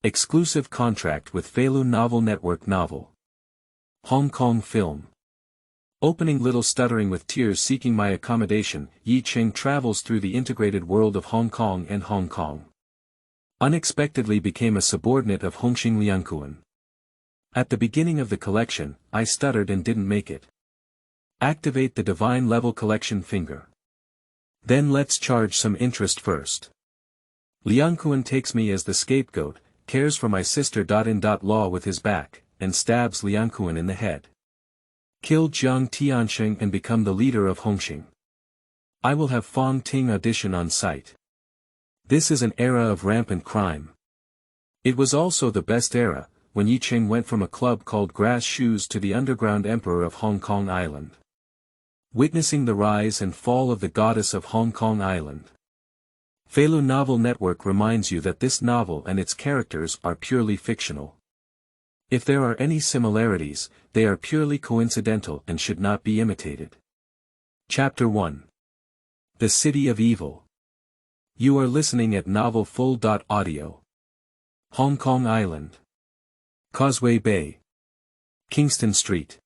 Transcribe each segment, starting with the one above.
Exclusive contract with Feilu Novel Network Novel. Hong Kong film. Opening Little Stuttering with tears seeking my accommodation, Ye Cheng travels through the integrated world of Hong Kong and Hong Kong. Unexpectedly became a subordinate of Hongxing Liangkun. At the beginning of the collection, I stuttered and didn't make it. Activate the divine level collection finger. Then let's charge some interest first. Liangkun takes me as the scapegoat, cares for my sister.In.law with his back, and stabs Liangkun in the head. Kill Jiang Tiansheng and become the leader of Hongxing. I will have Fang Ting audition on site. This is an era of rampant crime. It was also the best era, when Ye Cheng went from a club called Grass Shoes to the underground emperor of Hong Kong Island. Witnessing the rise and fall of the goddess of Hong Kong Island. Feilu Novel Network reminds you that this novel and its characters are purely fictional. If there are any similarities, they are purely coincidental and should not be imitated. Chapter 1. The City of Evil. You are listening at Novel Full.Audio. Hong Kong Island. Causeway Bay. Kingston Street.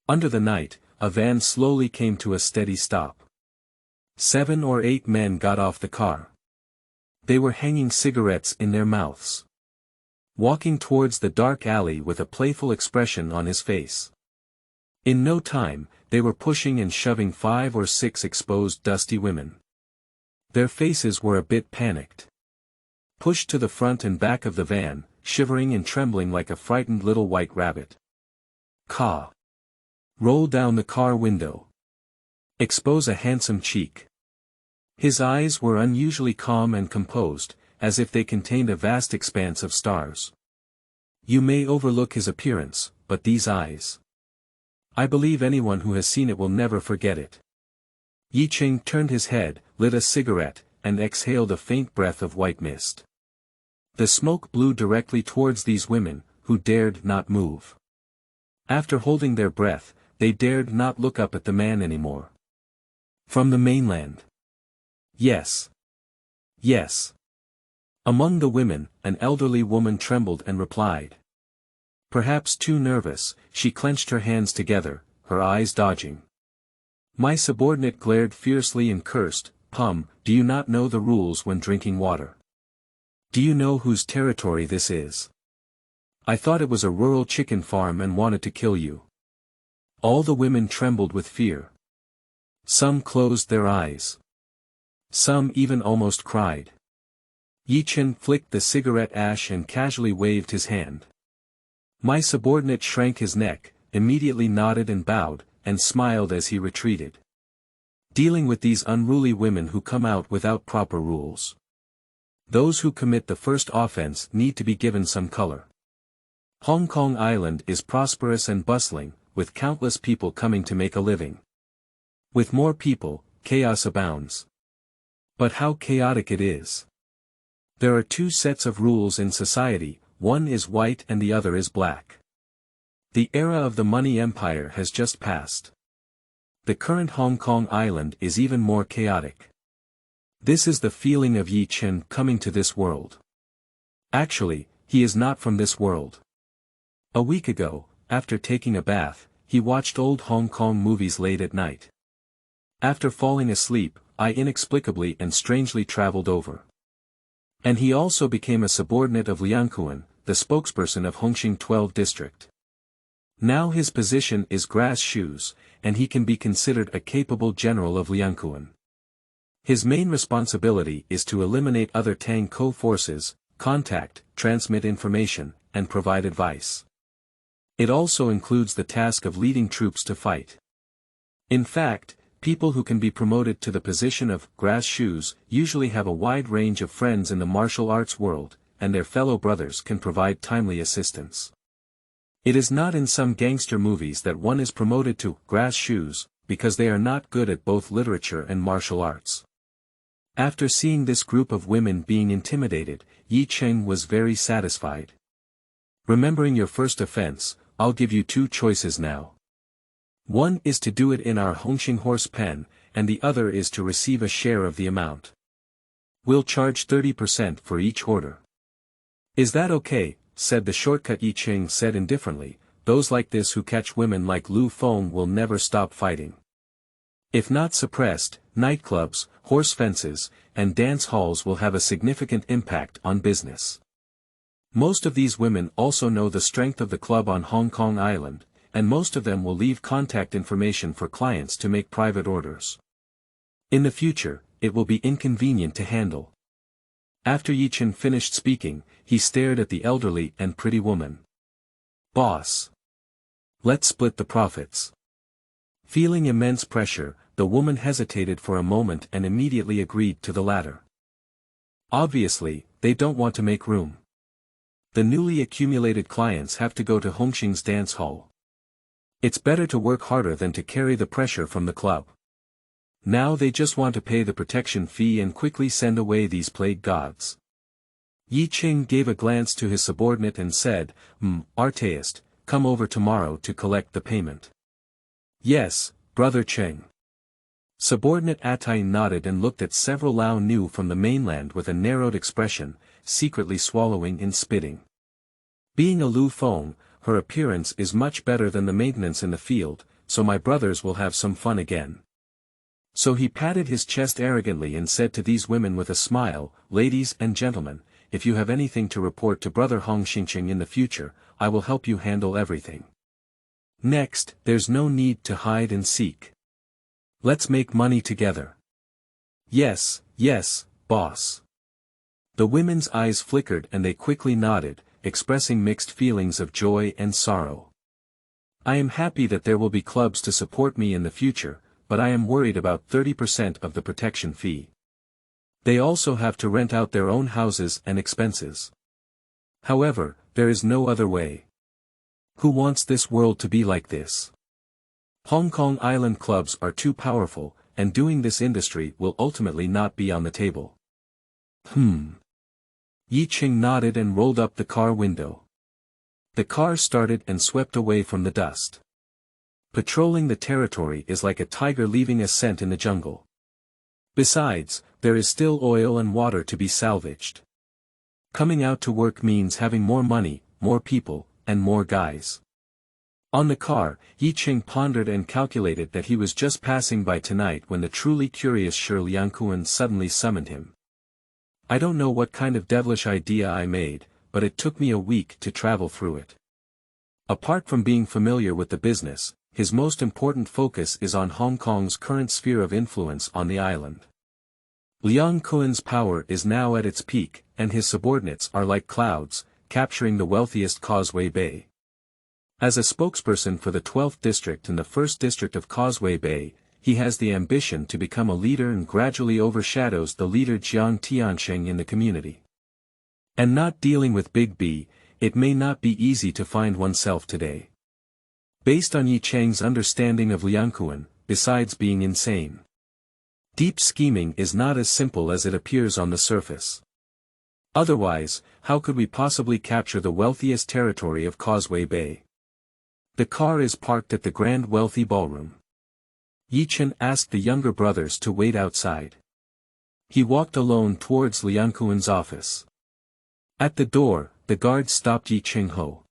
Under the night, a van slowly came to a steady stop. 7 or 8 men got off the car. They were hanging cigarettes in their mouths. Walking towards the dark alley with a playful expression on his face. In no time, they were pushing and shoving 5 or 6 exposed dusty women. Their faces were a bit panicked. Pushed to the front and back of the van, shivering and trembling like a frightened little white rabbit. Caw. Roll down the car window. Expose a handsome cheek. His eyes were unusually calm and composed, as if they contained a vast expanse of stars. You may overlook his appearance, but these eyes. I believe anyone who has seen it will never forget it. Ye Cheng turned his head, lit a cigarette, and exhaled a faint breath of white mist. The smoke blew directly towards these women, who dared not move. After holding their breath, they dared not look up at the man anymore. From the mainland. Yes. Yes. Among the women, an elderly woman trembled and replied. Perhaps too nervous, she clenched her hands together, her eyes dodging. My subordinate glared fiercely and cursed, "Pum, do you not know the rules when drinking water? Do you know whose territory this is? I thought it was a rural chicken farm and wanted to kill you." All the women trembled with fear. Some closed their eyes. Some even almost cried. Ye Cheng flicked the cigarette ash and casually waved his hand. My subordinate shrank his neck, immediately nodded and bowed, and smiled as he retreated. Dealing with these unruly women who come out without proper rules. Those who commit the first offense need to be given some color. Hong Kong Island is prosperous and bustling, with countless people coming to make a living. With more people, chaos abounds. But how chaotic it is. There are 2 sets of rules in society, one is white and the other is black. The era of the money empire has just passed. The current Hong Kong Island is even more chaotic. This is the feeling of Ye Cheng coming to this world. Actually, he is not from this world. A week ago, after taking a bath, he watched old Hong Kong movies late at night. After falling asleep, I inexplicably and strangely traveled over. And he also became a subordinate of Liangkun, the spokesperson of Hongxing 12 district. Now his position is Grass Shoes, and he can be considered a capable general of Liangkun. His main responsibility is to eliminate other Tang Co forces, contact, transmit information, and provide advice. It also includes the task of leading troops to fight. In fact, people who can be promoted to the position of Grass Shoes usually have a wide range of friends in the martial arts world, and their fellow brothers can provide timely assistance. It is not in some gangster movies that one is promoted to Grass Shoes, because they are not good at both literature and martial arts. After seeing this group of women being intimidated, Ye Cheng was very satisfied. Remembering your first offense, I'll give you 2 choices now. One is to do it in our Hongxing horse pen, and the other is to receive a share of the amount. We'll charge 30% for each order. Is that okay? Said the shortcut. Ye Cheng said indifferently, those like this who catch women like Lu Feng will never stop fighting. If not suppressed, nightclubs, horse fences, and dance halls will have a significant impact on business. Most of these women also know the strength of the club on Hong Kong Island, and most of them will leave contact information for clients to make private orders. In the future, it will be inconvenient to handle. After Ye Cheng finished speaking, he stared at the elderly and pretty woman. Boss. Let's split the profits. Feeling immense pressure, the woman hesitated for a moment and immediately agreed to the latter. Obviously, they don't want to make room. The newly accumulated clients have to go to Hongxing's dance hall. It's better to work harder than to carry the pressure from the club. Now they just want to pay the protection fee and quickly send away these plague gods. Ye Cheng gave a glance to his subordinate and said, Artist, come over tomorrow to collect the payment. Yes, Brother Cheng. Subordinate Atai nodded and looked at several Lao Nu from the mainland with a narrowed expression, secretly swallowing and spitting. Being a Lu Feng, her appearance is much better than the maintenance in the field, so my brothers will have some fun again. So he patted his chest arrogantly and said to these women with a smile, Ladies and gentlemen, if you have anything to report to Brother Hongxing in the future, I will help you handle everything. Next, there's no need to hide and seek. Let's make money together. Yes, boss. The women's eyes flickered and they quickly nodded, expressing mixed feelings of joy and sorrow. I am happy that there will be clubs to support me in the future, but I am worried about 30% of the protection fee. They also have to rent out their own houses and expenses. However, there is no other way. Who wants this world to be like this? Hong Kong Island clubs are too powerful, and doing this industry will ultimately not be on the table. Ye Cheng nodded and rolled up the car window. The car started and swept away from the dust. Patrolling the territory is like a tiger leaving a scent in the jungle. Besides, there is still oil and water to be salvaged. Coming out to work means having more money, more people, and more guys. On the car, Ye Cheng pondered and calculated that he was just passing by tonight when the truly curious Liangkun suddenly summoned him. I don't know what kind of devilish idea I made, but it took me a week to travel through it. Apart from being familiar with the business, his most important focus is on Hong Kong's current sphere of influence on the island. Liangkun's power is now at its peak, and his subordinates are like clouds, capturing the wealthiest Causeway Bay. As a spokesperson for the 12th district and the 1st district of Causeway Bay, he has the ambition to become a leader and gradually overshadows the leader Jiang Tiansheng in the community. And not dealing with Big B, it may not be easy to find oneself today. Based on Ye Cheng's understanding of Liangkun, besides being insane. Deep scheming is not as simple as it appears on the surface. Otherwise, how could we possibly capture the wealthiest territory of Causeway Bay? The car is parked at the Grand Wealthy Ballroom. Ye Cheng asked the younger brothers to wait outside. He walked alone towards Liangkun's office. At the door, the guard stopped Ye Cheng Ho.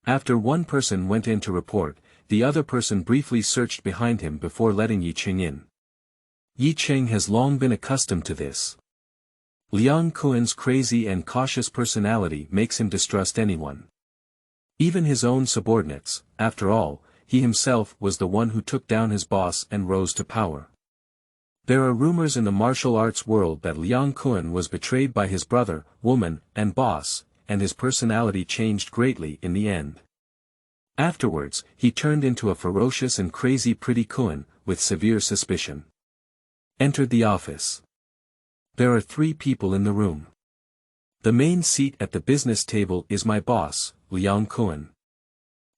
After one person went in to report, the other person briefly searched behind him before letting Ye Cheng in. Ye Cheng has long been accustomed to this. Liangkun's crazy and cautious personality makes him distrust anyone. Even his own subordinates. After all, he himself was the one who took down his boss and rose to power. There are rumors in the martial arts world that Liangkun was betrayed by his brother, woman, and boss, and his personality changed greatly in the end. Afterwards, he turned into a ferocious and crazy pretty Kun, with severe suspicion. Entered the office. There are 3 people in the room. The main seat at the business table is my boss, Liangkun.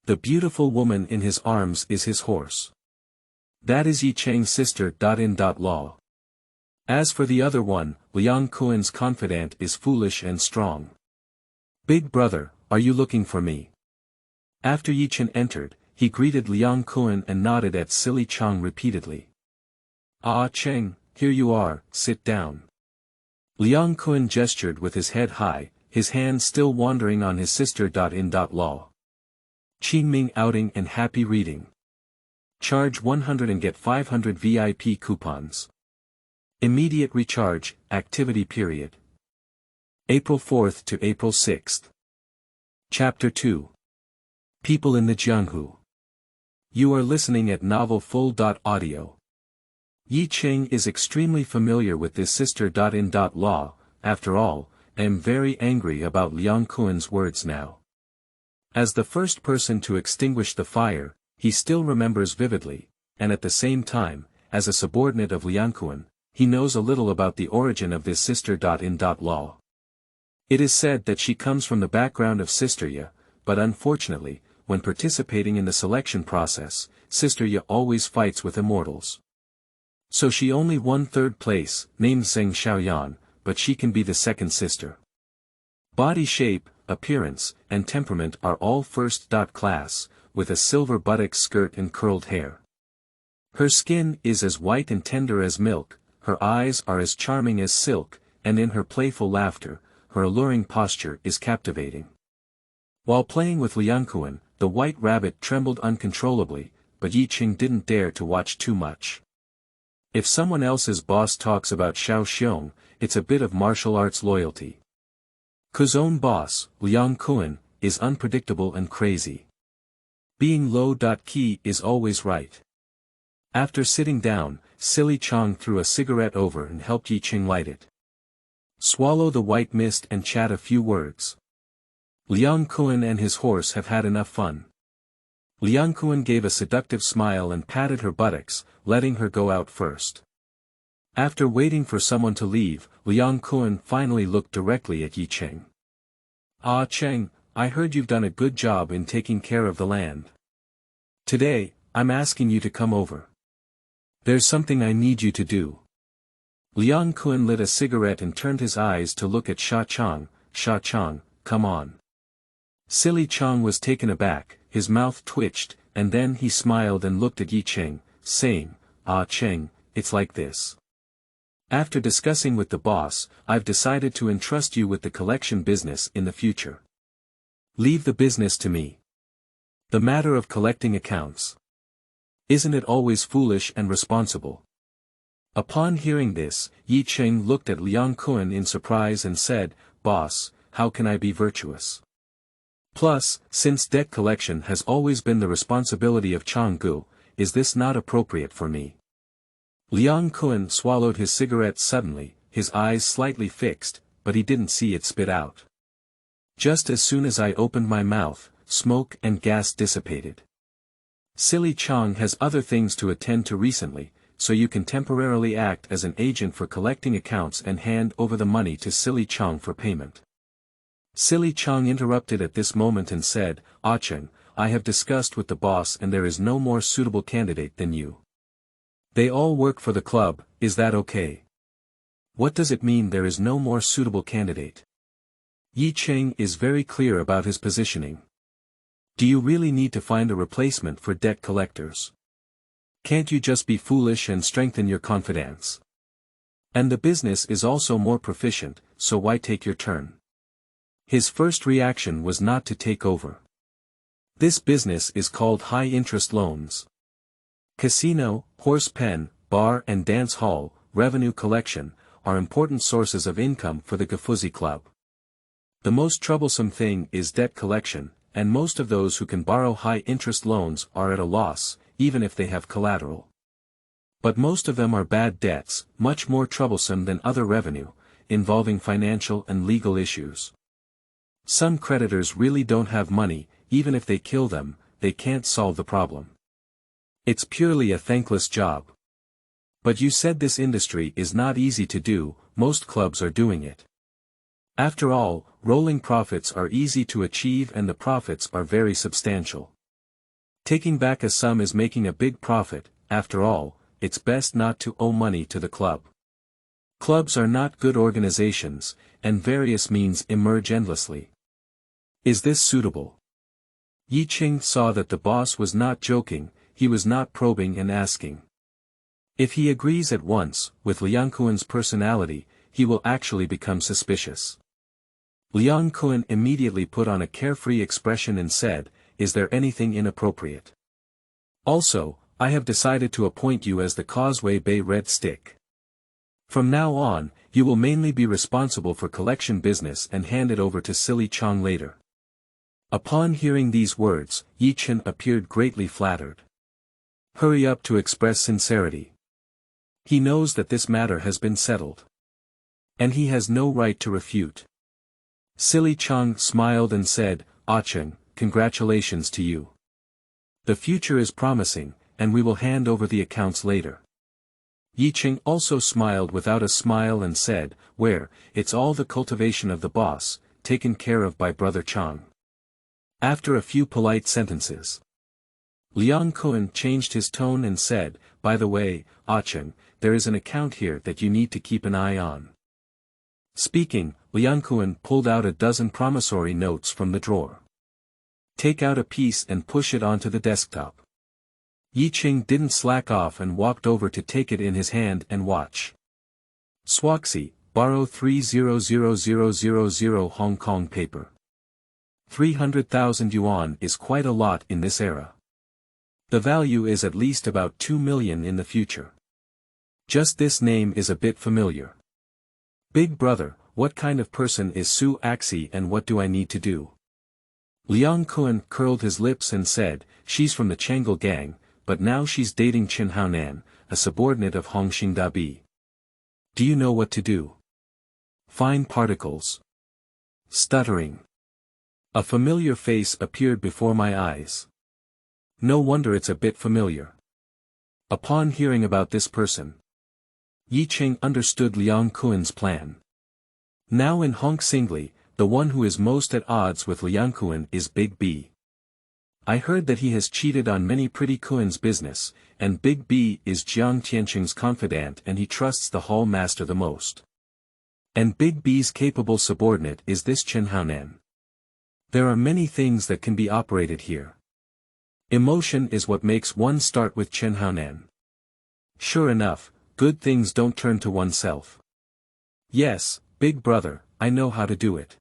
The beautiful woman in his arms is his horse. That is Ye Cheng's sister. In.Law. As for the other one, Liangkun's confidant is foolish and strong. Big brother, are you looking for me? After Ye Cheng entered, he greeted Liangkun and nodded at Silly Chang repeatedly. Ah Cheng, here you are, sit down. Liangkun gestured with his head high, his hand still wandering on his sister.in.law. Qingming outing and happy reading. Charge 100 and get 500 VIP coupons. Immediate recharge, activity period. April 4th to April 6th. Chapter 2. People in the Jianghu. You are listening at novel full.audio. Ye Cheng is extremely familiar with this sister.in.law. After all, I am very angry about Liangkun's words now. As the first person to extinguish the fire, he still remembers vividly, and at the same time, as a subordinate of Liangkun, he knows a little about the origin of this sister.in.law. It is said that she comes from the background of Sister Ye, but unfortunately, when participating in the selection process, Sister Ye always fights with immortals. So she only won third place, named Zheng Xiaoyan, but she can be the second sister. Body shape, appearance, and temperament are all first.class, with a silver buttocks skirt and curled hair. Her skin is as white and tender as milk, her eyes are as charming as silk, and in her playful laughter, her alluring posture is captivating. While playing with Liangkun, the white rabbit trembled uncontrollably, but Ye Cheng didn't dare to watch too much. If someone else's boss talks about Xiao Xiong, it's a bit of martial arts loyalty. Ku's own boss, Liangkun, is unpredictable and crazy. Being low-key is always right. After sitting down, Silly Chong threw a cigarette over and helped Ye Cheng light it. Swallow the white mist and chat a few words. Liangkun and his horse have had enough fun. Liangkun gave a seductive smile and patted her buttocks, letting her go out first. After waiting for someone to leave, Liangkun finally looked directly at Ye Cheng. Ah Cheng, I heard you've done a good job in taking care of the land. Today, I'm asking you to come over. There's something I need you to do. Liangkun lit a cigarette and turned his eyes to look at Sha Chang. Sha Chang, come on. Silly Chang was taken aback, his mouth twitched, and then he smiled and looked at Ye Cheng, saying, Ah Cheng, it's like this. After discussing with the boss, I've decided to entrust you with the collection business in the future. Leave the business to me. The matter of collecting accounts. Isn't it always foolish and responsible? Upon hearing this, Ye Cheng looked at Liangkun in surprise and said, Boss, how can I be virtuous? Plus, since debt collection has always been the responsibility of Changgu, is this not appropriate for me? Liangkun swallowed his cigarette suddenly, his eyes slightly fixed, but he didn't see it spit out. Just as soon as I opened my mouth, smoke and gas dissipated. Silly Chang has other things to attend to recently, so you can temporarily act as an agent for collecting accounts and hand over the money to Silly Chang for payment. Silly Chang interrupted at this moment and said, Ah Cheng, I have discussed with the boss and there is no more suitable candidate than you. They all work for the club, is that okay? What does it mean there is no more suitable candidate? Ye Cheng is very clear about his positioning. Do you really need to find a replacement for debt collectors? Can't you just be foolish and strengthen your confidence? And the business is also more proficient, so why take your turn? His first reaction was not to take over. This business is called high-interest loans. Casino, horse pen, bar and dance hall, revenue collection, are important sources of income for the Gafuzi Club. The most troublesome thing is debt collection, and most of those who can borrow high-interest loans are at a loss, even if they have collateral. But most of them are bad debts, much more troublesome than other revenue, involving financial and legal issues. Some creditors really don't have money, even if they kill them, they can't solve the problem. It's purely a thankless job. But you said this industry is not easy to do, most clubs are doing it. After all, rolling profits are easy to achieve and the profits are very substantial. Taking back a sum is making a big profit, after all, it's best not to owe money to the club. Clubs are not good organizations, and various means emerge endlessly. Is this suitable? Ye Cheng saw that the boss was not joking, he was not probing and asking. If he agrees at once, with Liangkun's personality, he will actually become suspicious. Liangkun immediately put on a carefree expression and said, "Is there anything inappropriate? Also, I have decided to appoint you as the Causeway Bay Red Stick. From now on, you will mainly be responsible for collection business and hand it over to Silly Chong later." Upon hearing these words, Ye Cheng appeared greatly flattered. Hurry up to express sincerity. He knows that this matter has been settled. And he has no right to refute. Silly Chong smiled and said, "Ah Cheng, congratulations to you. The future is promising, and we will hand over the accounts later." Ye Cheng also smiled without a smile and said, "Where, it's all the cultivation of the boss, taken care of by Brother Chong." After a few polite sentences, Liangkun changed his tone and said, "By the way, Ah Cheng, there is an account here that you need to keep an eye on." Speaking, Liangkun pulled out a dozen promissory notes from the drawer. "Take out a piece and push it onto the desktop." Ye Cheng didn't slack off and walked over to take it in his hand and watch. Swaxi, borrow 300,000 Hong Kong paper. 300,000 yuan is quite a lot in this era. The value is at least about 2 million in the future. Just this name is a bit familiar. Big brother, what kind of person is Su Axi and what do I need to do? Liangkun curled his lips and said, "She's from the Changel gang, but now she's dating Chen Haonan, a subordinate of Hongxing Liangkun.At. Do you know what to do?" Fine particles. Stuttering. A familiar face appeared before my eyes. No wonder it's a bit familiar. Upon hearing about this person, Ye Cheng understood Liangkun's plan. Now in Hongxing, the one who is most at odds with Liangkun is Big B. I heard that he has cheated on many pretty Kun's business, and Big B is Jiang Tiansheng's confidant and he trusts the hall master the most. And Big B's capable subordinate is this Chen Haonan. There are many things that can be operated here. Emotion is what makes one start with Chen Haonan. Sure enough, good things don't turn to oneself. Yes, big brother, I know how to do it.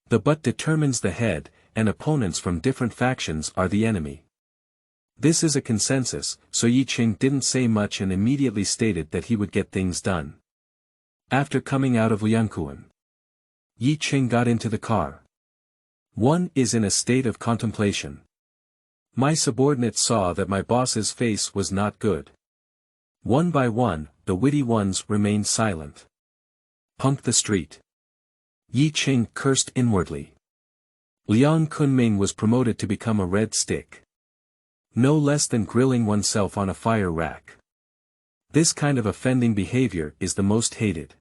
The butt determines the head, and opponents from different factions are the enemy. This is a consensus, so Ye Cheng didn't say much and immediately stated that he would get things done. After coming out of Liangkun, Ye Cheng got into the car. One is in a state of contemplation. My subordinates saw that my boss's face was not good. One by one, the witty ones remained silent. Punk the street. Ye Cheng cursed inwardly. Liang Kunming was promoted to become a red stick. No less than grilling oneself on a fire rack. This kind of offending behavior is the most hated.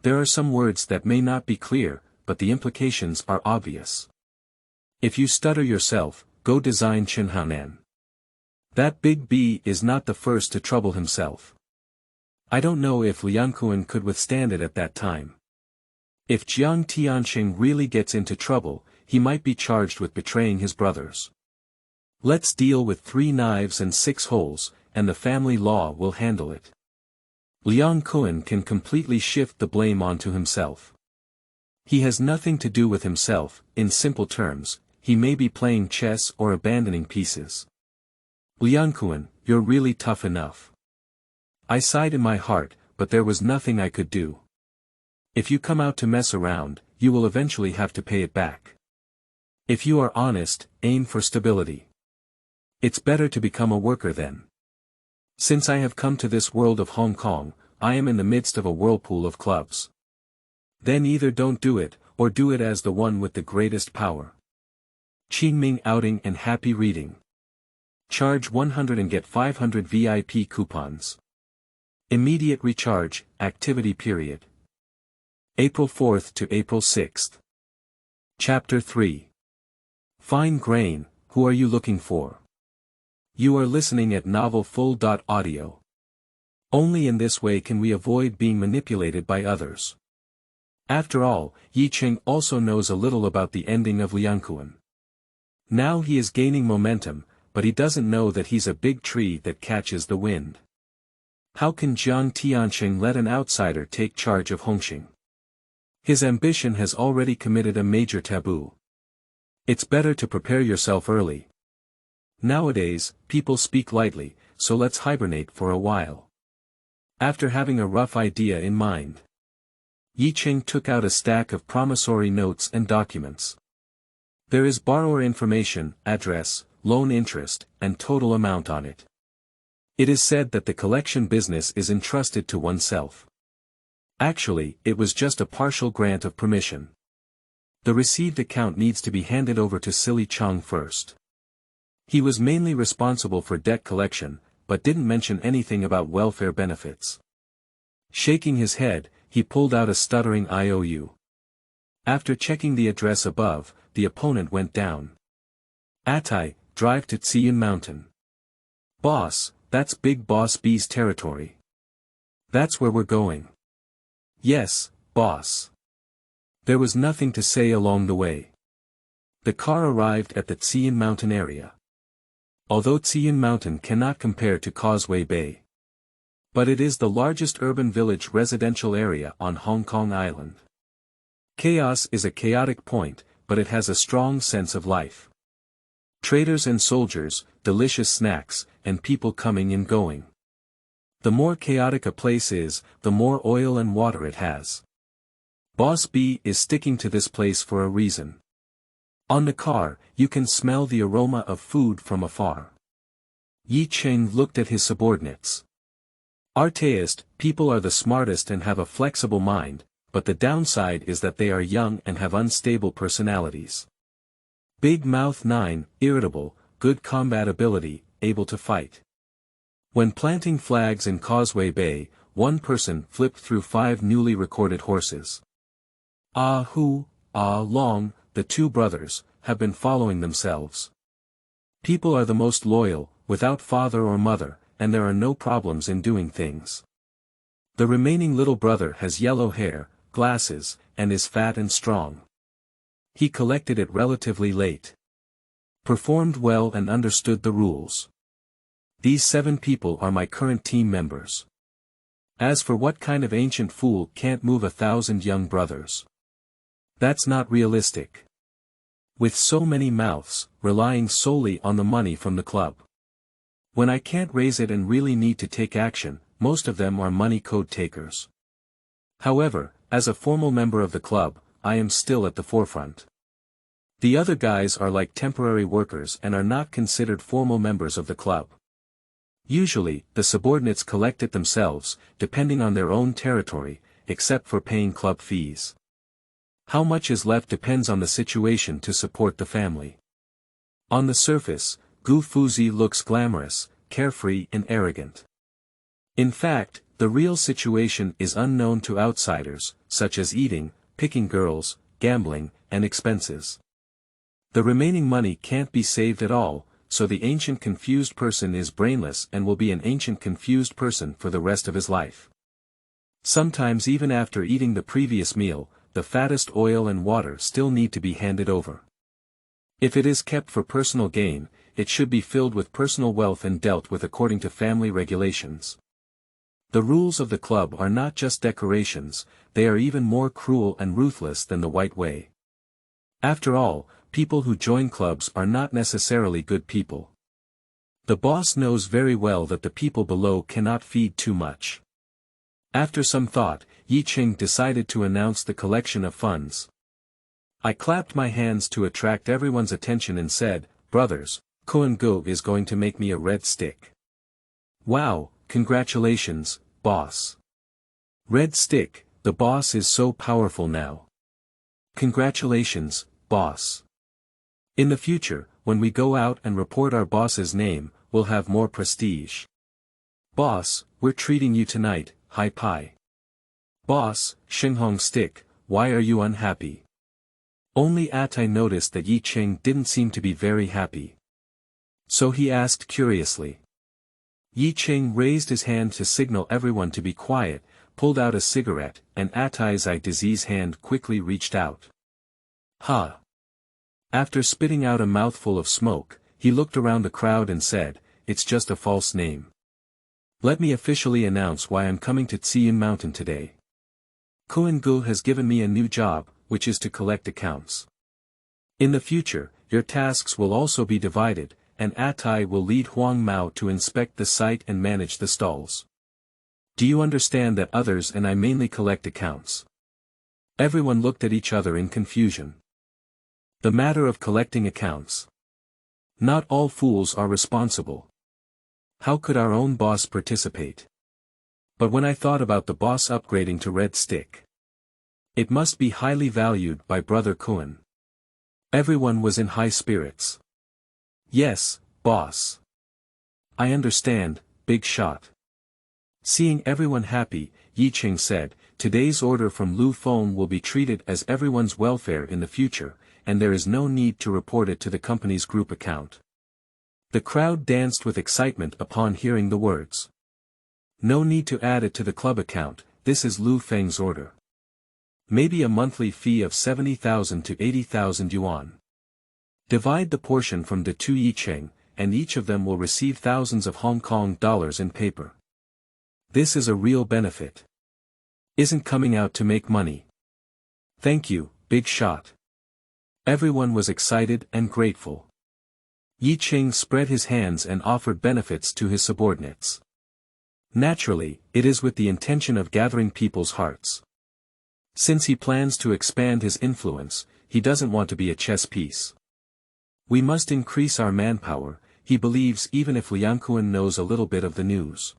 There are some words that may not be clear, but the implications are obvious. If you stutter yourself, go design Chen Haonan. That Big B is not the first to trouble himself. I don't know if Liangkun could withstand it at that time. If Jiang Tiansheng really gets into trouble, he might be charged with betraying his brothers. Let's deal with 3 knives and 6 holes, and the family law will handle it. Liangkun can completely shift the blame onto himself. He has nothing to do with himself, in simple terms, he may be playing chess or abandoning pieces. Liangkun, you're really tough enough. I sighed in my heart, but there was nothing I could do. If you come out to mess around, you will eventually have to pay it back. If you are honest, aim for stability. It's better to become a worker then. Since I have come to this world of Hong Kong, I am in the midst of a whirlpool of clubs. Then either don't do it, or do it as the one with the greatest power. Qingming outing and happy reading. Charge 100 and get 500 VIP coupons. Immediate recharge, activity period. April 4th to April 6th. Chapter 3. Fine grain, who are you looking for? You are listening at novelfull.audio. Only in this way can we avoid being manipulated by others. After all, Ye Cheng also knows a little about the ending of Liangkun. Now he is gaining momentum, but he doesn't know that he's a big tree that catches the wind. How can Jiang Tiansheng let an outsider take charge of Hongxing? His ambition has already committed a major taboo. It's better to prepare yourself early. Nowadays, people speak lightly, so let's hibernate for a while. After having a rough idea in mind, Ye Cheng took out a stack of promissory notes and documents. There is borrower information, address, loan interest, and total amount on it. It is said that the collection business is entrusted to oneself. Actually, it was just a partial grant of permission. The received account needs to be handed over to Silly Chong first. He was mainly responsible for debt collection, but didn't mention anything about welfare benefits. Shaking his head, he pulled out a stuttering IOU. After checking the address above, the opponent went down. Atai, drive to Tsiyin Mountain. Boss, that's Big Boss B's territory. That's where we're going. Yes, boss. There was nothing to say along the way. The car arrived at the Tsiyin Mountain area. Although Tsiyin Mountain cannot compare to Causeway Bay, but it is the largest urban village residential area on Hong Kong Island. Chaos is a chaotic point, but it has a strong sense of life. Traders and soldiers, delicious snacks, and people coming and going. The more chaotic a place is, the more oil and water it has. Boss B is sticking to this place for a reason. On the car, you can smell the aroma of food from afar. Ye Cheng looked at his subordinates. Archaist, people are the smartest and have a flexible mind, but the downside is that they are young and have unstable personalities. Big Mouth 9, irritable, good combat ability, able to fight. When planting flags in Causeway Bay, one person flipped through 5 newly recorded horses. Ah Hu, Ah Long, the 2 brothers, have been following themselves. People are the most loyal, without father or mother, and there are no problems in doing things. The remaining little brother has yellow hair, glasses, and is fat and strong. He collected it relatively late. Performed well and understood the rules. These 7 people are my current team members. As for what kind of ancient fool can't move 1,000 young brothers? That's not realistic. With so many mouths, relying solely on the money from the club. When I can't raise it and really need to take action, most of them are money code takers. However, as a formal member of the club, I am still at the forefront. The other guys are like temporary workers and are not considered formal members of the club. Usually, the subordinates collect it themselves, depending on their own territory, except for paying club fees. How much is left depends on the situation to support the family. On the surface, Gu Fuzi looks glamorous, carefree and arrogant. In fact, the real situation is unknown to outsiders, such as eating, picking girls, gambling, and expenses. The remaining money can't be saved at all, so the ancient confused person is brainless and will be an ancient confused person for the rest of his life. Sometimes even after eating the previous meal, the fattest oil and water still need to be handed over. If it is kept for personal gain, it should be filled with personal wealth and dealt with according to family regulations. The rules of the club are not just decorations, they are even more cruel and ruthless than the White Way. After all, people who join clubs are not necessarily good people. The boss knows very well that the people below cannot feed too much. After some thought, Ye Cheng decided to announce the collection of funds. I clapped my hands to attract everyone's attention and said, "Brothers, Ko is going to make me a red stick." "Wow, congratulations, boss." "Red stick, the boss is so powerful now." "Congratulations, boss. In the future, when we go out and report our boss's name, we'll have more prestige." "Boss, we're treating you tonight, Hai Pai." "Boss, Shinghong Stick, why are you unhappy?" Only Atai noticed that Ye Cheng didn't seem to be very happy. So he asked curiously. Ye Cheng raised his hand to signal everyone to be quiet, pulled out a cigarette, and Atai's disease hand quickly reached out. "Ha!" After spitting out a mouthful of smoke, he looked around the crowd and said, "It's just a false name. Let me officially announce why I'm coming to Tsiyin Mountain today. Gu has given me a new job, which is to collect accounts. In the future, your tasks will also be divided, and Atai will lead Huang Mao to inspect the site and manage the stalls. Do you understand that others and I mainly collect accounts? Everyone looked at each other in confusion. The matter of collecting accounts. Not all fools are responsible. How could our own boss participate? But when I thought about the boss upgrading to red stick, it must be highly valued by Brother Kuan. Everyone was in high spirits. Yes, boss. I understand, big shot. Seeing everyone happy, Ye Cheng said, today's order from Lu Feng will be treated as everyone's welfare in the future, and there is no need to report it to the company's group account. The crowd danced with excitement upon hearing the words. No need to add it to the club account, this is Lu Feng's order. Maybe a monthly fee of 70,000 to 80,000 yuan. Divide the portion from the two Ye Cheng, and each of them will receive thousands of Hong Kong dollars in paper. This is a real benefit. Isn't coming out to make money. Thank you, big shot. Everyone was excited and grateful. Ye Cheng spread his hands and offered benefits to his subordinates. Naturally, it is with the intention of gathering people's hearts. Since he plans to expand his influence, he doesn't want to be a chess piece. We must increase our manpower, he believes, even if Liangkun knows a little bit of the news.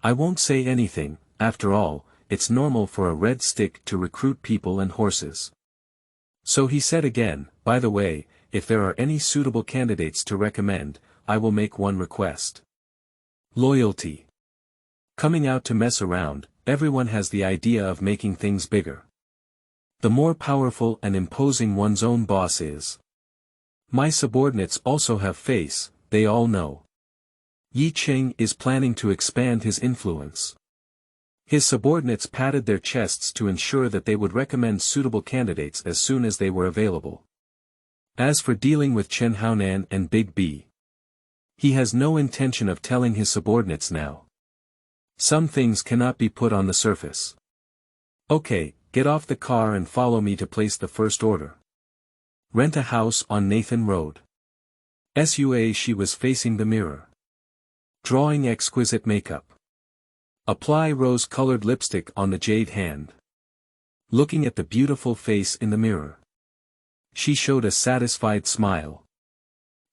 I won't say anything, after all, it's normal for a red stick to recruit people and horses. So he said again, by the way, if there are any suitable candidates to recommend, I will make one request. Loyalty. Coming out to mess around, everyone has the idea of making things bigger. The more powerful and imposing one's own boss is. My subordinates also have face, they all know. Ye Cheng is planning to expand his influence. His subordinates patted their chests to ensure that they would recommend suitable candidates as soon as they were available. As for dealing with Chen Haonan and Big B, he has no intention of telling his subordinates now. Some things cannot be put on the surface. Okay, get off the car and follow me to place the first order. Rent a house on Nathan Road. She was facing the mirror. Drawing exquisite makeup. Apply rose-colored lipstick on the jade hand. Looking at the beautiful face in the mirror, she showed a satisfied smile.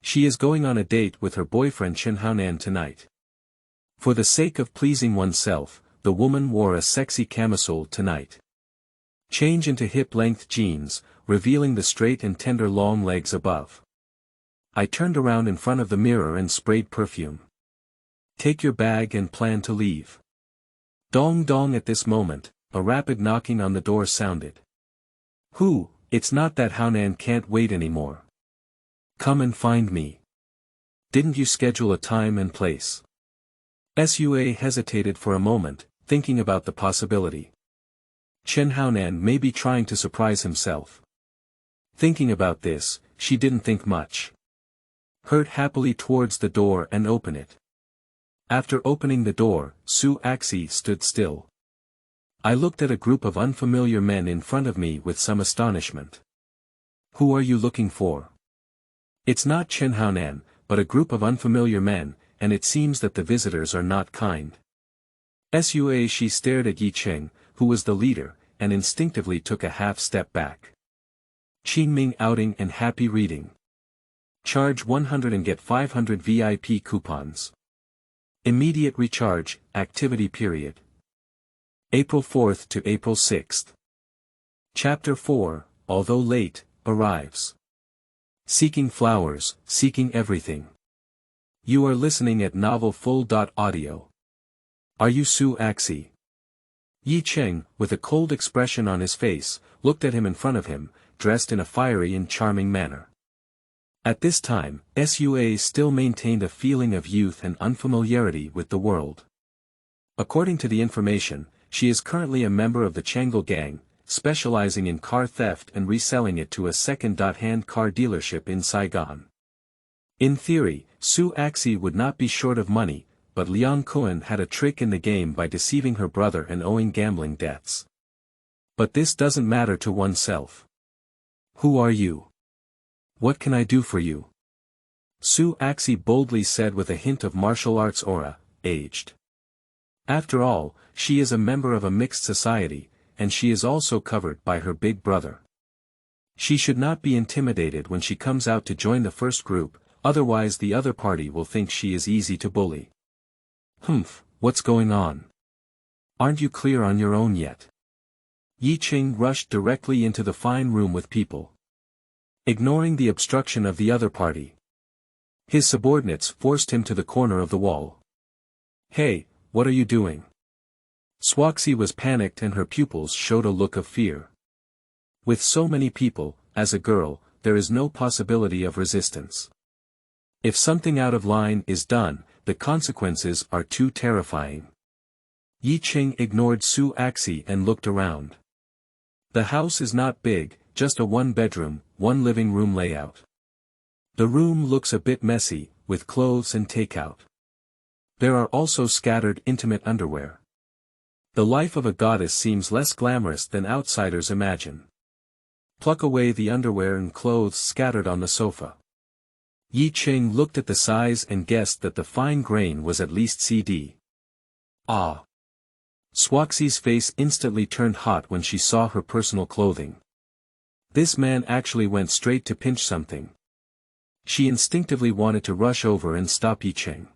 She is going on a date with her boyfriend Chen Haonan tonight. For the sake of pleasing oneself, the woman wore a sexy camisole tonight. Change into hip-length jeans, revealing the straight and tender long legs above. I turned around in front of the mirror and sprayed perfume. Take your bag and plan to leave. Dong dong. At this moment, a rapid knocking on the door sounded. Who? It's not that Haonan can't wait anymore. Come and find me. Didn't you schedule a time and place? Sua hesitated for a moment, thinking about the possibility. Chen Haonan may be trying to surprise himself. Thinking about this, she didn't think much. Hurried happily towards the door and opened it. After opening the door, Su Axi stood still. I looked at a group of unfamiliar men in front of me with some astonishment. Who are you looking for? It's not Chen Haonan, but a group of unfamiliar men, and it seems that the visitors are not kind. She stared at Ye Cheng, who was the leader, and instinctively took a half-step back. Qingming outing and happy reading. Charge 100 and get 500 VIP coupons. Immediate recharge, activity period. April 4th to April 6th. Chapter 4, although late, arrives. Seeking flowers, seeking everything. You are listening at novelfull.audio. Are you Su Axi? Ye Cheng, with a cold expression on his face, looked at him in front of him, dressed in a fiery and charming manner. At this time, Sua still maintained a feeling of youth and unfamiliarity with the world. According to the information, she is currently a member of the Changel gang, specializing in car theft and reselling it to a second-hand car dealership in Saigon. In theory, Su Axi would not be short of money, but Liangkun had a trick in the game by deceiving her brother and owing gambling debts. But this doesn't matter to oneself. Who are you? What can I do for you? Su Axi boldly said with a hint of martial arts aura, aged. After all, she is a member of a mixed society, and she is also covered by her big brother. She should not be intimidated when she comes out to join the first group, otherwise the other party will think she is easy to bully. Humph, what's going on? Aren't you clear on your own yet? Ye Cheng rushed directly into the fine room with people, ignoring the obstruction of the other party. His subordinates forced him to the corner of the wall. Hey, what are you doing? Swaxi was panicked and her pupils showed a look of fear. With so many people, as a girl, there is no possibility of resistance. If something out of line is done, the consequences are too terrifying. Ye Cheng ignored Su Axi and looked around. The house is not big, just a one-bedroom, one-living room layout. The room looks a bit messy, with clothes and takeout. There are also scattered intimate underwear. The life of a goddess seems less glamorous than outsiders imagine. Pluck away the underwear and clothes scattered on the sofa. Ye Cheng looked at the size and guessed that the fine grain was at least CD. Ah! Swaxi's face instantly turned hot when she saw her personal clothing. This man actually went straight to pinch something. She instinctively wanted to rush over and stop Ye Cheng.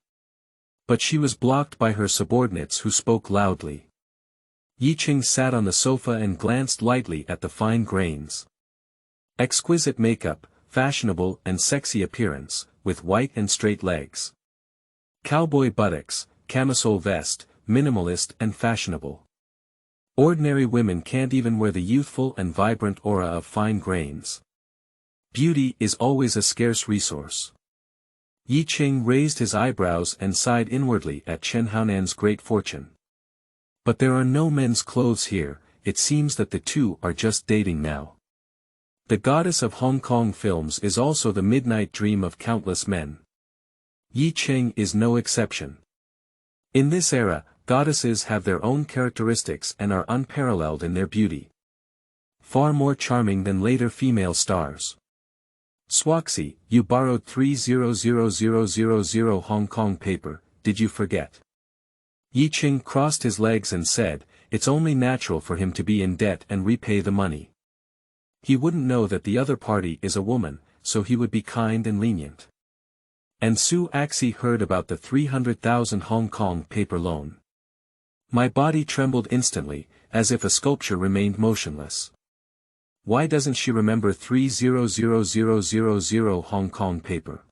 But she was blocked by her subordinates who spoke loudly. Ye Cheng sat on the sofa and glanced lightly at the fine grains. Exquisite makeup, fashionable and sexy appearance, with white and straight legs. Cowboy buttocks, camisole vest, minimalist and fashionable. Ordinary women can't even wear the youthful and vibrant aura of fine grains. Beauty is always a scarce resource. Ye Cheng raised his eyebrows and sighed inwardly at Chen Haonan's great fortune. But there are no men's clothes here, it seems that the two are just dating now. The goddess of Hong Kong films is also the midnight dream of countless men. Ye Cheng is no exception. In this era, goddesses have their own characteristics and are unparalleled in their beauty. Far more charming than later female stars. Swaxi, you borrowed 300,000 Hong Kong paper, did you forget? Ye Cheng crossed his legs and said, it's only natural for him to be in debt and repay the money. He wouldn't know that the other party is a woman, so he would be kind and lenient. And Su Axi heard about the 300,000 Hong Kong paper loan. My body trembled instantly, as if a sculpture remained motionless. Why doesn't she remember 300,000 Hong Kong paper?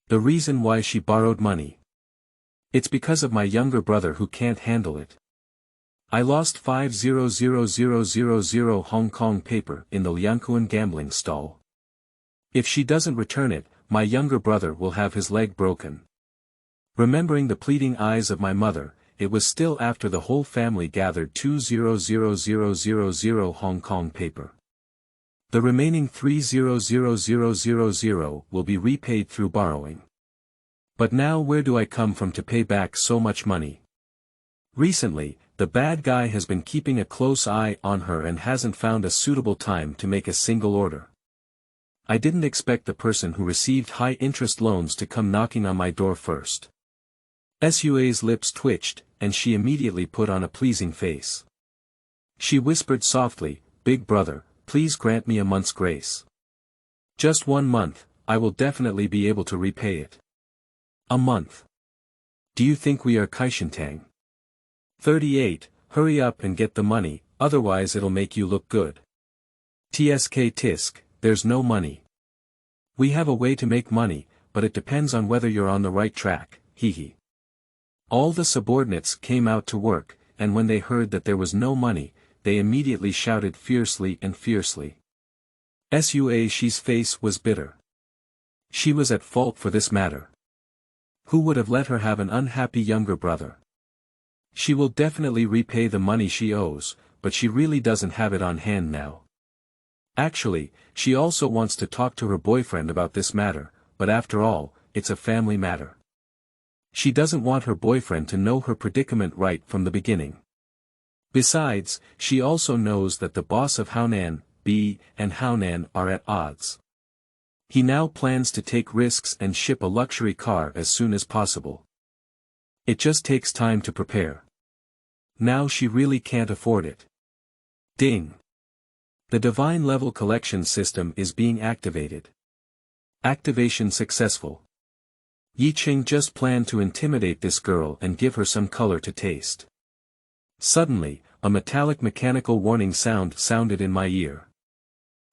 The reason why she borrowed money. It's because of my younger brother who can't handle it. I lost 500,000 Hong Kong paper in the Liangkun gambling stall. If she doesn't return it, my younger brother will have his leg broken. Remembering the pleading eyes of my mother, it was still after the whole family gathered 200,000 Hong Kong paper. The remaining 300,000 will be repaid through borrowing. But now where do I come from to pay back so much money? Recently, the bad guy has been keeping a close eye on her and hasn't found a suitable time to make a single order. I didn't expect the person who received high-interest loans to come knocking on my door first. Sua's lips twitched, and she immediately put on a pleasing face. She whispered softly, "Big brother, please grant me a month's grace. Just 1 month, I will definitely be able to repay it." A month. Do you think we are Kaishintang? 38, hurry up and get the money, otherwise it'll make you look good. TSK Tisk, there's no money. We have a way to make money, but it depends on whether you're on the right track, hee. All the subordinates came out to work, and when they heard that there was no money, they immediately shouted fiercely and fiercely. Sua's face was bitter. She was at fault for this matter. Who would have let her have an unhappy younger brother? She will definitely repay the money she owes, but she really doesn't have it on hand now. Actually, she also wants to talk to her boyfriend about this matter, but after all, it's a family matter. She doesn't want her boyfriend to know her predicament right from the beginning. Besides, she also knows that the boss of Haonan, B, and Haonan are at odds. He now plans to take risks and ship a luxury car as soon as possible. It just takes time to prepare. Now she really can't afford it. Ding! The Divine Level Collection system is being activated. Activation successful. Ye Cheng just planned to intimidate this girl and give her some color to taste. Suddenly, a metallic mechanical warning sound sounded in my ear.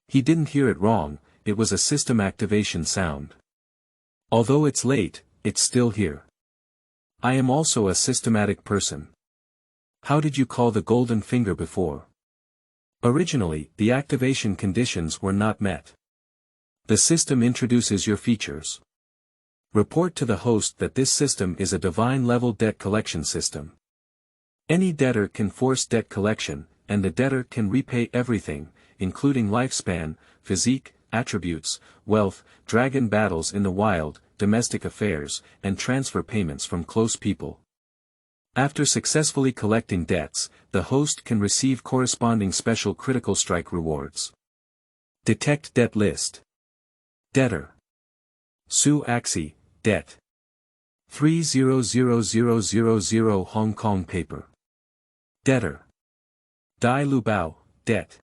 He didn't hear it wrong, it was a system activation sound. Although it's late, it's still here. I am also a systematic person. How did you call the golden finger before? Originally, the activation conditions were not met. The system introduces your features. Report to the host that this system is a divine level debt collection system. Any debtor can force debt collection, and the debtor can repay everything, including lifespan, physique, attributes, wealth, dragon battles in the wild, domestic affairs, and transfer payments from close people. After successfully collecting debts, the host can receive corresponding special critical strike rewards. Detect debt list. Debtor. Su Axi, debt. 300000 Hong Kong paper. Debtor. Dai Lu Bao, debt.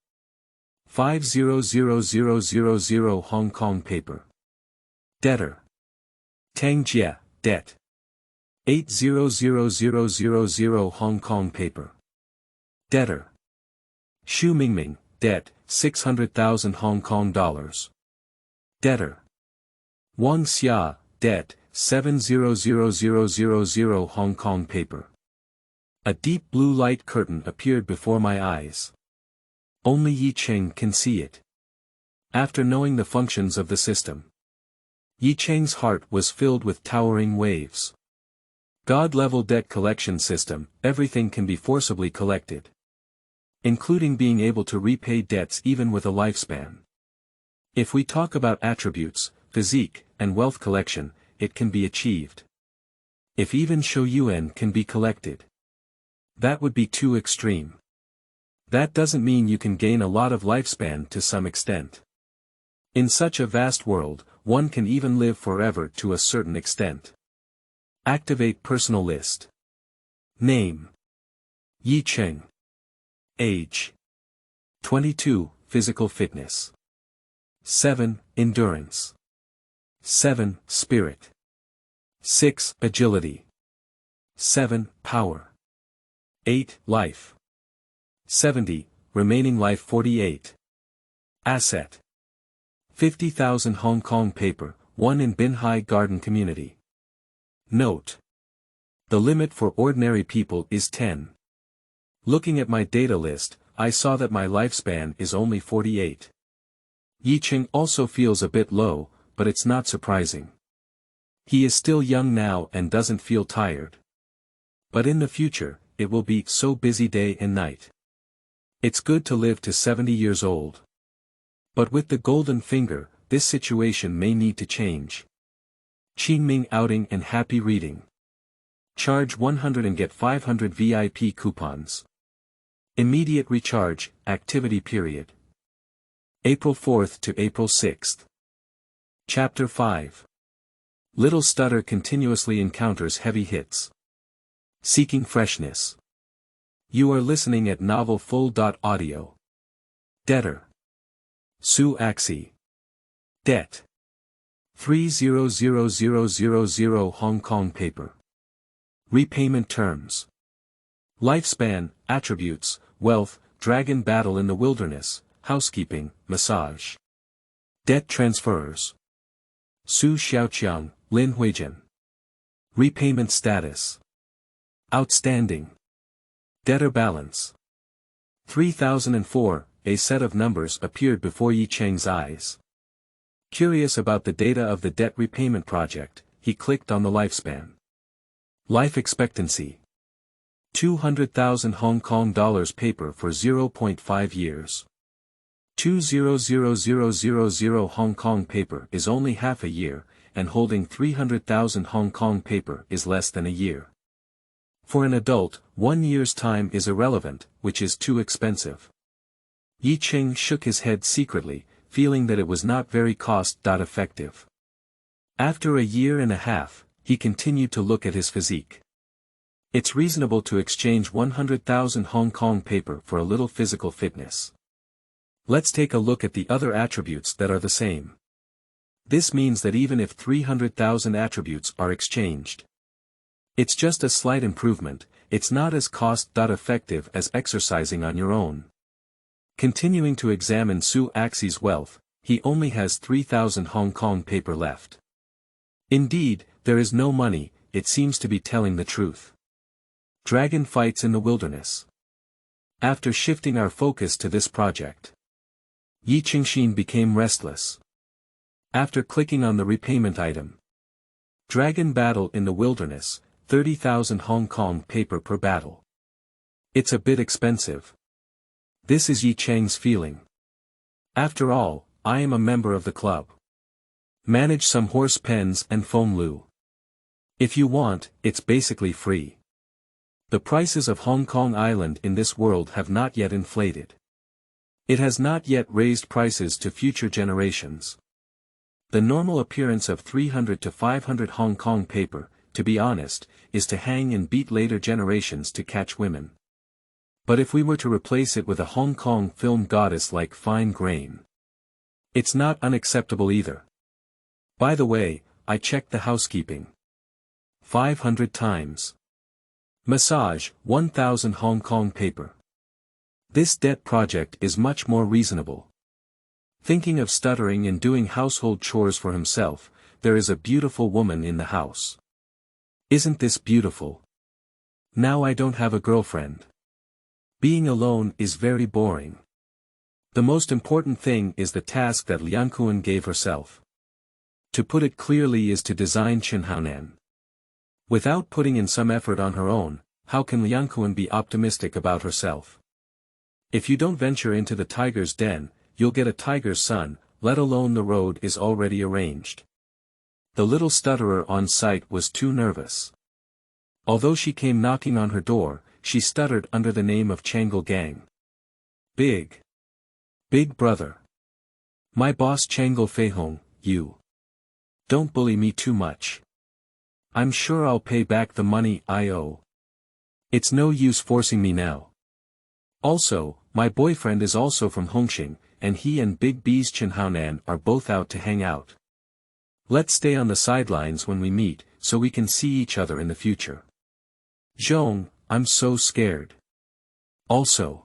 500000 Hong Kong paper. Debtor. Tang Jie, debt. 800000 Hong Kong paper. Debtor. Xu Mingming, debt, 600,000 Hong Kong dollars. Debtor. Wang Xia, debt, 70000 Hong Kong paper. A deep blue light curtain appeared before my eyes. Only Ye Cheng can see it. After knowing the functions of the system, Ye Cheng's heart was filled with towering waves. God-level debt collection system, everything can be forcibly collected. Including being able to repay debts even with a lifespan. If we talk about attributes, physique, and wealth collection, it can be achieved. If even Shou Yuan can be collected, that would be too extreme. That doesn't mean you can gain a lot of lifespan to some extent. In such a vast world, one can even live forever to a certain extent. Activate personal list. Name. Ye Cheng. Age. 22, physical fitness. 7, endurance. 7, spirit. 6, agility. 7, power. 8, life. 70, remaining life 48. Asset. 50,000 Hong Kong paper, 1 in Binhai Garden Community. Note. The limit for ordinary people is 10. Looking at my data list, I saw that my lifespan is only 48. Ye Cheng also feels a bit low, but it's not surprising. He is still young now and doesn't feel tired. But in the future, it will be so busy day and night. It's good to live to 70 years old. But with the golden finger, this situation may need to change. Qingming outing and happy reading. Charge 100 and get 500 VIP coupons. Immediate recharge, activity period. April 4th to April 6th. Chapter 5. Little Stutter continuously encounters heavy hits. Seeking freshness. You are listening at Novel Full.audio. Debtor. Su Axi. Debt. 300000 Hong Kong paper. Repayment terms. Lifespan, attributes, wealth, dragon battle in the wilderness, housekeeping, massage. Debt transfers. Su Xiaoqiang, Lin Huijian. Repayment status. Outstanding. Debtor balance. 3004, a set of numbers appeared before Ye Cheng's eyes. Curious about the data of the debt repayment project, he clicked on the lifespan. Life expectancy. 200,000 Hong Kong dollars paper for 0.5 years. 200,000 Hong Kong paper is only half a year, and holding 300,000 Hong Kong paper is less than a year. For an adult, 1 year's time is irrelevant, which is too expensive. Ye Cheng shook his head secretly, feeling that it was not very cost-effective. After a year and a half, he continued to look at his physique. It's reasonable to exchange 100,000 Hong Kong paper for a little physical fitness. Let's take a look at the other attributes that are the same. This means that even if 300,000 attributes are exchanged, it's just a slight improvement, it's not as cost-effective as exercising on your own. Continuing to examine Su Axi's wealth, he only has 3,000 Hong Kong paper left. Indeed, there is no money, it seems to be telling the truth. Dragon fights in the wilderness. After shifting our focus to this project, Ye Chengxin became restless. After clicking on the repayment item, Dragon battle in the wilderness, 30,000 Hong Kong paper per battle. It's a bit expensive. This is Ye Cheng's feeling. After all, I am a member of the club. Manage some horse pens and foam loo. If you want, it's basically free. The prices of Hong Kong Island in this world have not yet inflated. It has not yet raised prices to future generations. The normal appearance of 300 to 500 Hong Kong paper, to be honest, is to hang and beat later generations to catch women. But if we were to replace it with a Hong Kong film goddess like Fine Grain, it's not unacceptable either. By the way, I checked the housekeeping 500 times. Massage, 1,000 Hong Kong paper. This debt project is much more reasonable. Thinking of stuttering and doing household chores for himself, there is a beautiful woman in the house. Isn't this beautiful? Now I don't have a girlfriend. Being alone is very boring. The most important thing is the task that Liangkun gave herself. To put it clearly is to design Chenhaonan. Without putting in some effort on her own, how can Liangkun be optimistic about herself? If you don't venture into the tiger's den, you'll get a tiger's son, let alone the road is already arranged. The little stutterer on site was too nervous. Although she came knocking on her door, she stuttered under the name of Changle Gang. Big brother. My boss Changle Feihong, you. Don't bully me too much. I'm sure I'll pay back the money I owe. It's no use forcing me now. Also, my boyfriend is also from Hongxing, and he and Big B's Chenhaonan are both out to hang out. Let's stay on the sidelines when we meet, so we can see each other in the future. Zhong, I'm so scared. Also.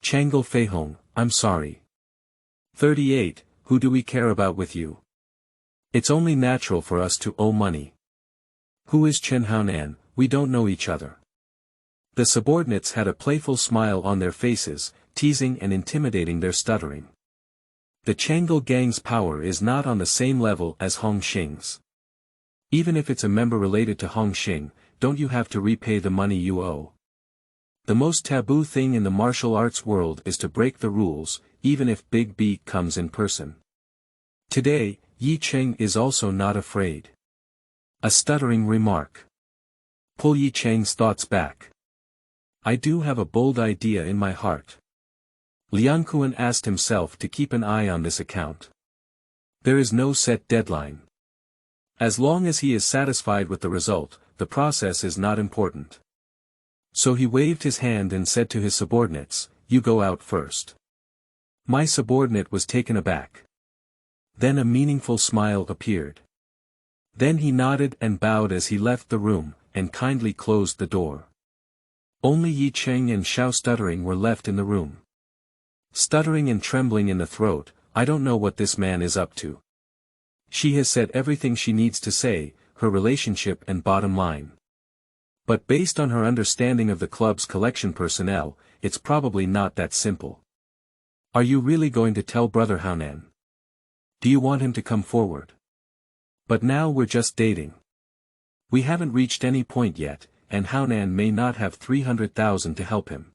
Changle Feihong, I'm sorry. 38, who do we care about with you? It's only natural for us to owe money. Who is Chenhaonan? We don't know each other. The subordinates had a playful smile on their faces, teasing and intimidating their stuttering. The Changle Gang's power is not on the same level as Hongxing's. Even if it's a member related to Hongxing, don't you have to repay the money you owe? The most taboo thing in the martial arts world is to break the rules, even if Big B comes in person. Today, Ye Cheng is also not afraid. A stuttering remark. Pull Ye Cheng's thoughts back. I do have a bold idea in my heart. Liangkun asked himself to keep an eye on this account. There is no set deadline. As long as he is satisfied with the result, the process is not important. So he waved his hand and said to his subordinates, "You go out first." My subordinate was taken aback. Then a meaningful smile appeared. Then he nodded and bowed as he left the room, and kindly closed the door. Only Ye Cheng and Xiao Stuttering were left in the room. Stuttering and trembling in the throat, I don't know what this man is up to. She has said everything she needs to say, her relationship and bottom line. But based on her understanding of the club's collection personnel, it's probably not that simple. Are you really going to tell Brother Haonan? Do you want him to come forward? But now we're just dating. We haven't reached any point yet, and Haonan may not have 300,000 to help him.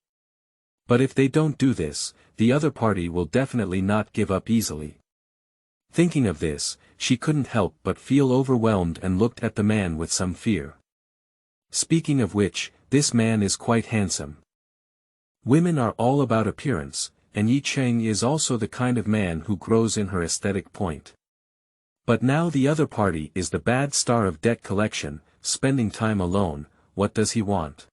But if they don't do this, the other party will definitely not give up easily. Thinking of this, she couldn't help but feel overwhelmed and looked at the man with some fear. Speaking of which, this man is quite handsome. Women are all about appearance, and Ye Cheng is also the kind of man who grows in her aesthetic point. But now the other party is the bad star of debt collection, spending time alone. What does he want?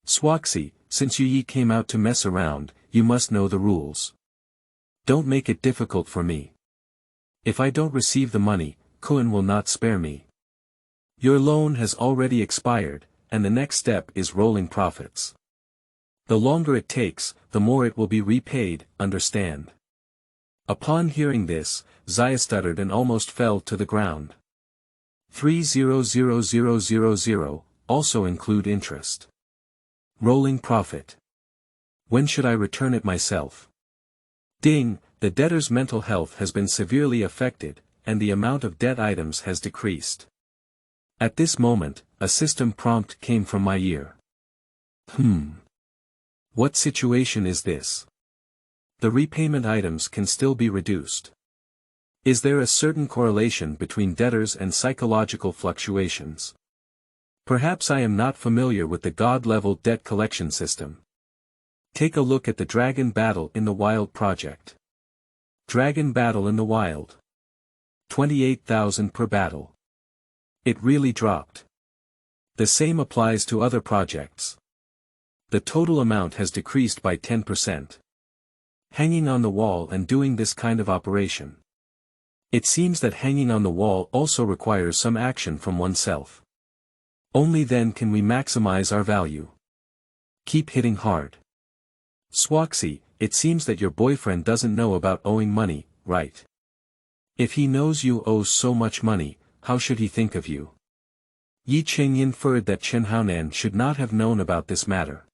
Swaxi, since you came out to mess around, you must know the rules. Don't make it difficult for me. If I don't receive the money, Kun will not spare me. Your loan has already expired, and the next step is rolling profits. The longer it takes, the more it will be repaid, understand? Upon hearing this, Zaya stuttered and almost fell to the ground. 300,000, also include interest. Rolling profit. When should I return it myself? Ding, the debtor's mental health has been severely affected, and the amount of debt items has decreased. At this moment, a system prompt came from my ear. What situation is this? The repayment items can still be reduced. Is there a certain correlation between debtors and psychological fluctuations? Perhaps I am not familiar with the God-level debt collection system. Take a look at the Dragon Battle in the Wild project. Dragon Battle in the Wild. 28,000 per battle. It really dropped. The same applies to other projects. The total amount has decreased by 10%. Hanging on the wall and doing this kind of operation. It seems that hanging on the wall also requires some action from oneself. Only then can we maximize our value. Keep hitting hard. Swaxi, it seems that your boyfriend doesn't know about owing money, right? If he knows you owe so much money, how should he think of you? Ye Cheng inferred that Chen Haonan should not have known about this matter.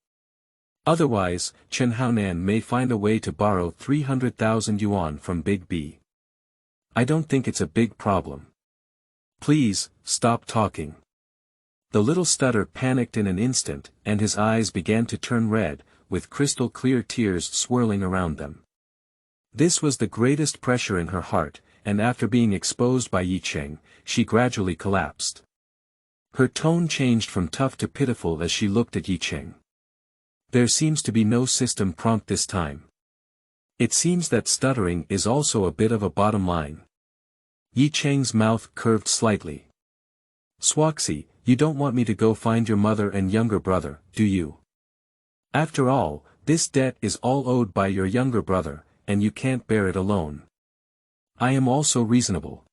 Otherwise, Chen Haonan may find a way to borrow 300,000 yuan from Big B. I don't think it's a big problem. Please, stop talking. The little stutter panicked in an instant, and his eyes began to turn red, with crystal clear tears swirling around them. This was the greatest pressure in her heart, and after being exposed by Ye Cheng, she gradually collapsed. Her tone changed from tough to pitiful as she looked at Ye Cheng. There seems to be no system prompt this time. It seems that stuttering is also a bit of a bottom line. Ye Cheng's mouth curved slightly. Swaxi, you don't want me to go find your mother and younger brother, do you? After all, this debt is all owed by your younger brother, and you can't bear it alone. I am also reasonable.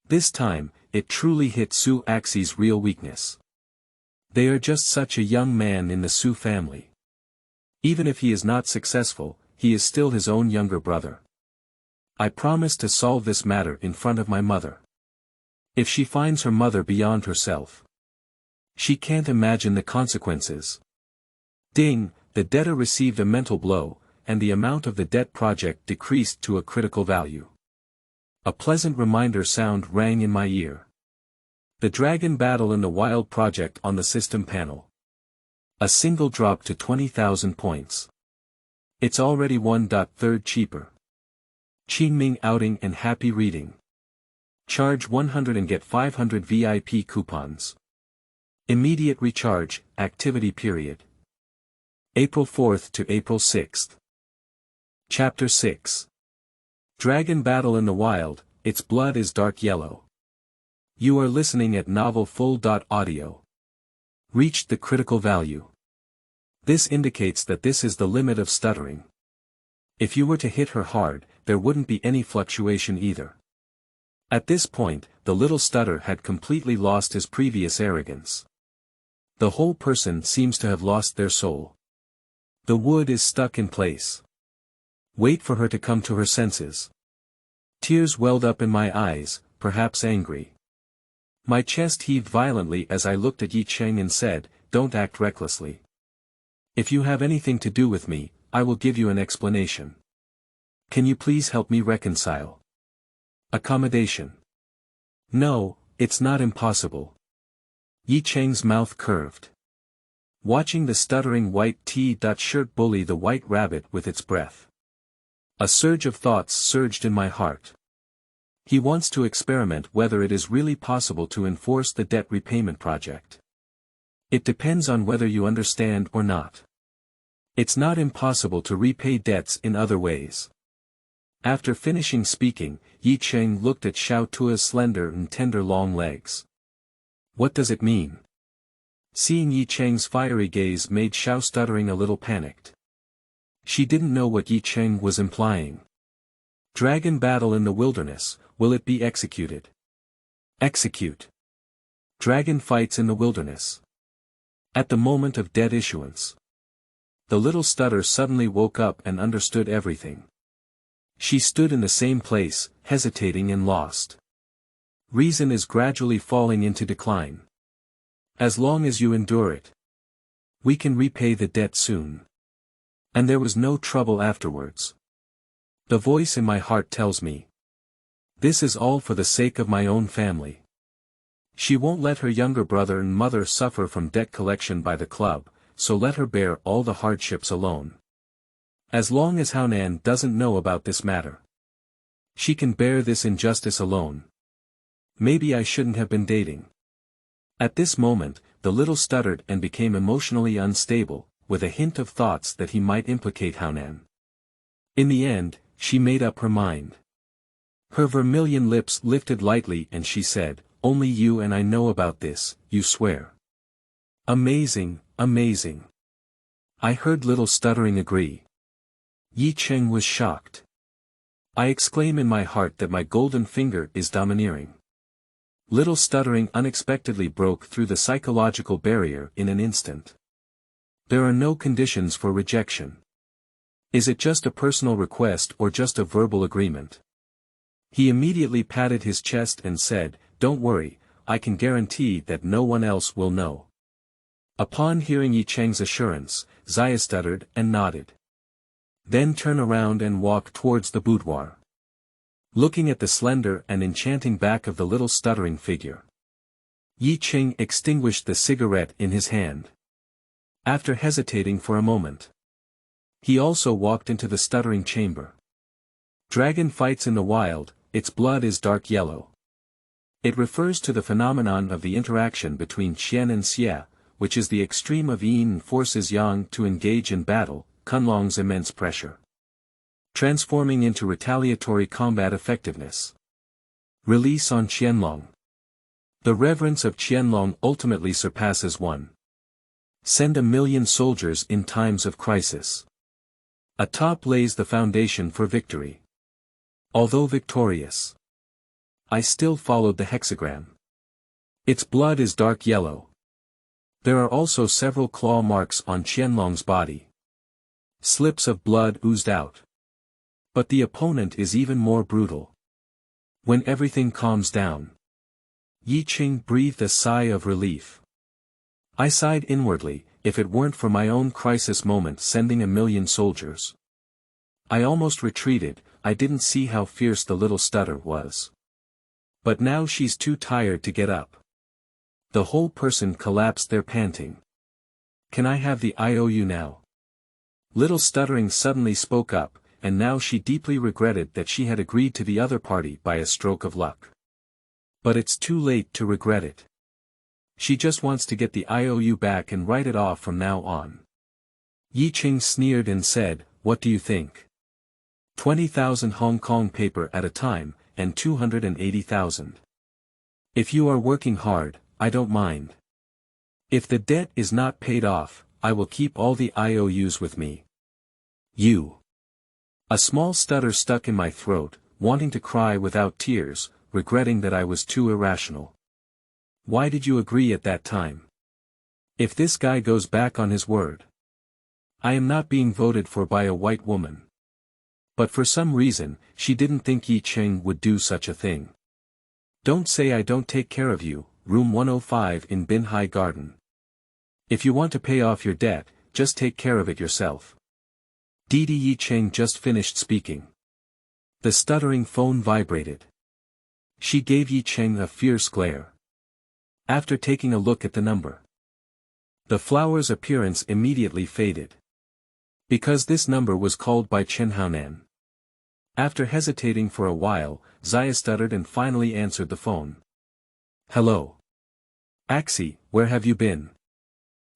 This time, it truly hit Su Axi's real weakness. They are just such a young man in the Su family. Even if he is not successful, he is still his own younger brother. I promise to solve this matter in front of my mother. If she finds her mother beyond herself, she can't imagine the consequences. Ding, the debtor received a mental blow, and the amount of the debt project decreased to a critical value. A pleasant reminder sound rang in my ear. The Dragon Battle in the Wild project on the system panel. A single drop to 20,000 points. It's already 1.3 cheaper. Qingming outing and happy reading. Charge 100 and get 500 VIP coupons. Immediate recharge, activity period. April 4th to April 6th. Chapter 6. Dragon Battle in the Wild, its blood is dark yellow. You are listening at novel full.audio. Reached the critical value. This indicates that this is the limit of stuttering. If you were to hit her hard, there wouldn't be any fluctuation either. At this point, the little stutter had completely lost his previous arrogance. The whole person seems to have lost their soul. The wood is stuck in place. Wait for her to come to her senses. Tears welled up in my eyes, perhaps angry. My chest heaved violently as I looked at Ye Cheng and said, "Don't act recklessly. If you have anything to do with me, I will give you an explanation. Can you please help me reconcile? Accommodation." "No, it's not impossible." Ye Cheng's mouth curved. Watching the stuttering white T-shirt bully the white rabbit with its breath. A surge of thoughts surged in my heart. He wants to experiment whether it is really possible to enforce the debt repayment project. It depends on whether you understand or not. It's not impossible to repay debts in other ways. After finishing speaking, Ye Cheng looked at Xiao Tua's slender and tender long legs. What does it mean? Seeing Ye Cheng's fiery gaze made Xiao Stuttering a little panicked. She didn't know what Ye Cheng was implying. Dragon battle in the wilderness, will it be executed? Execute. Dragon fights in the wilderness. At the moment of debt issuance. The little stutter suddenly woke up and understood everything. She stood in the same place, hesitating and lost. Reason is gradually falling into decline. As long as you endure it. We can repay the debt soon. And there was no trouble afterwards. The voice in my heart tells me. This is all for the sake of my own family. She won't let her younger brother and mother suffer from debt collection by the club, so let her bear all the hardships alone. As long as Haonan doesn't know about this matter. She can bear this injustice alone. Maybe I shouldn't have been dating. At this moment, the little stuttered and became emotionally unstable, with a hint of thoughts that he might implicate Haonan. In the end, she made up her mind. Her vermilion lips lifted lightly and she said, only you and I know about this, you swear. Amazing, amazing. I heard Little Stuttering agree. Ye Cheng was shocked. I exclaim in my heart that my golden finger is domineering. Little Stuttering unexpectedly broke through the psychological barrier in an instant. There are no conditions for rejection. Is it just a personal request or just a verbal agreement? He immediately patted his chest and said, don't worry, I can guarantee that no one else will know. Upon hearing Ye Cheng's assurance, Zaya stuttered and nodded. Then turn around and walk towards the boudoir. Looking at the slender and enchanting back of the little stuttering figure. Ye Cheng extinguished the cigarette in his hand. After hesitating for a moment. He also walked into the stuttering chamber. Dragon fights in the wild, its blood is dark yellow. It refers to the phenomenon of the interaction between Qian and Xia, which is the extreme of yin and forces yang to engage in battle, Kunlong's immense pressure. Transforming into retaliatory combat effectiveness. Release on Qianlong. The reverence of Qianlong ultimately surpasses one. Send 1,000,000 soldiers in times of crisis. Atop lays the foundation for victory. Although victorious, I still followed the hexagram. Its blood is dark yellow. There are also several claw marks on Qianlong's body. Slips of blood oozed out. But the opponent is even more brutal. When everything calms down. Ye Cheng breathed a sigh of relief. I sighed inwardly, if it weren't for my own crisis moment sending 1,000,000 soldiers. I almost retreated, I didn't see how fierce the little stutter was. But now she's too tired to get up. The whole person collapsed there panting. Can I have the IOU now? Little Stuttering suddenly spoke up, and now she deeply regretted that she had agreed to the other party by a stroke of luck. But it's too late to regret it. She just wants to get the IOU back and write it off from now on. Ye Cheng sneered and said, what do you think? 20,000 Hong Kong paper at a time, and 280,000. If you are working hard, I don't mind. If the debt is not paid off, I will keep all the IOUs with me. You. A small stutter stuck in my throat, wanting to cry without tears, regretting that I was too irrational. Why did you agree at that time? If this guy goes back on his word. I am not being voted for by a white woman. But for some reason, she didn't think Ye Cheng would do such a thing. Don't say I don't take care of you, room 105 in Bin Hai Garden. If you want to pay off your debt, just take care of it yourself. Didi Ye Cheng just finished speaking. The stuttering phone vibrated. She gave Ye Cheng a fierce glare. After taking a look at the number. The flower's appearance immediately faded. Because this number was called by Chen Haonan. After hesitating for a while, Zaya stuttered and finally answered the phone. Hello. Axie, where have you been?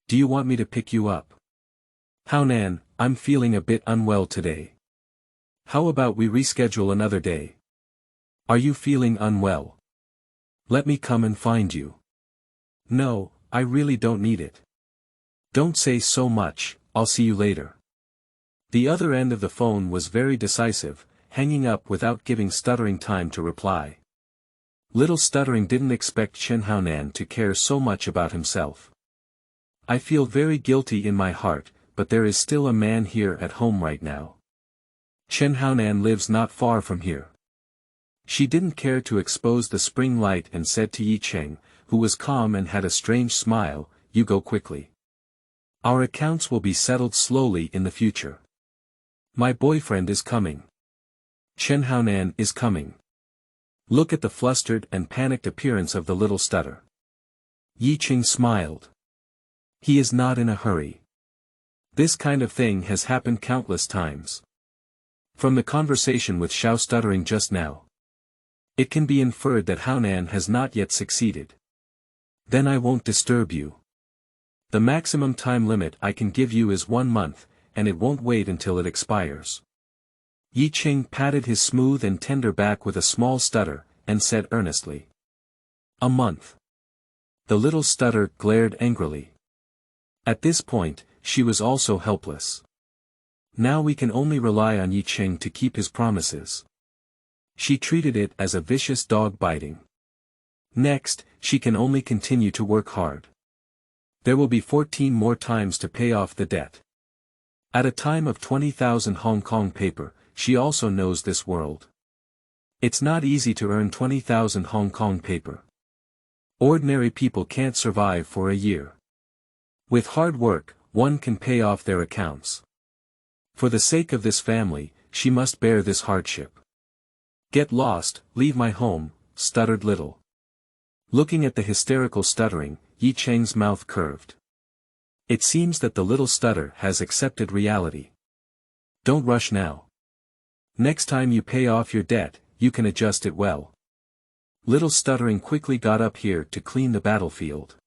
Do you want me to pick you up? Haonan, I'm feeling a bit unwell today. How about we reschedule another day? Are you feeling unwell? Let me come and find you. No, I really don't need it. Don't say so much, I'll see you later. The other end of the phone was very decisive, hanging up without giving Stuttering time to reply. Little Stuttering didn't expect Chen Haonan to care so much about himself. I feel very guilty in my heart, but there is still a man here at home right now. Chen Haonan lives not far from here. She didn't care to expose the spring light and said to Ye Cheng, who was calm and had a strange smile, you go quickly. Our accounts will be settled slowly in the future. My boyfriend is coming. Chen Haonan is coming. Look at the flustered and panicked appearance of the little stutter. Ye Cheng smiled. He is not in a hurry. This kind of thing has happened countless times. From the conversation with Xiao Stuttering just now, it can be inferred that Haonan has not yet succeeded. Then I won't disturb you. The maximum time limit I can give you is 1 month, and it won't wait until it expires. Ye Cheng patted his smooth and tender back with a small stutter, and said earnestly. A month. The little stutter glared angrily. At this point, she was also helpless. Now we can only rely on Ye Cheng to keep his promises. She treated it as a vicious dog biting. Next, she can only continue to work hard. There will be 14 more times to pay off the debt. At a time of 20,000 Hong Kong paper, she also knows this world. It's not easy to earn 20,000 Hong Kong paper. Ordinary people can't survive for a year. With hard work, one can pay off their accounts. For the sake of this family, she must bear this hardship. Get lost, leave my home, stuttered Little. Looking at the hysterical Stuttering, Ye Cheng's mouth curved. It seems that the little stutter has accepted reality. Don't rush now. Next time you pay off your debt, you can adjust it well. Little Stuttering quickly got up here to clean the battlefield.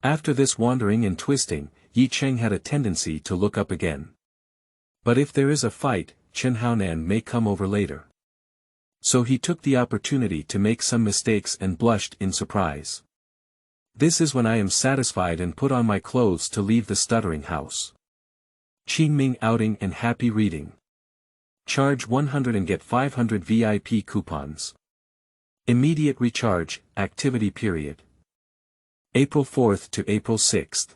After this wandering and twisting, Ye Cheng had a tendency to look up again. But if there is a fight, Chen Haonan may come over later. So he took the opportunity to make some mistakes and blushed in surprise. This is when I am satisfied and put on my clothes to leave the Stuttering house. Qingming outing and happy reading. Charge 100 and get 500 VIP coupons. Immediate recharge, activity period. April 4th to April 6th.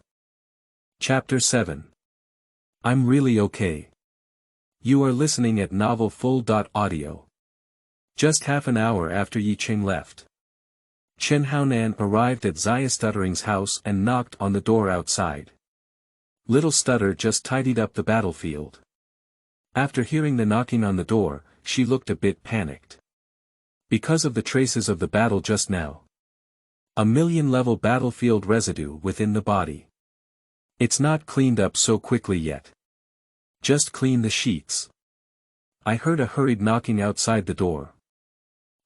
Chapter 7. I'm really okay. You are listening at novelfull.audio. Just half an hour after Ye Cheng left, Chen Haonan arrived at Xia Stuttering's house and knocked on the door outside. Little Stutter just tidied up the battlefield. After hearing the knocking on the door, she looked a bit panicked. Because of the traces of the battle just now. A million-level battlefield residue within the body. It's not cleaned up so quickly yet. Just clean the sheets. I heard a hurried knocking outside the door.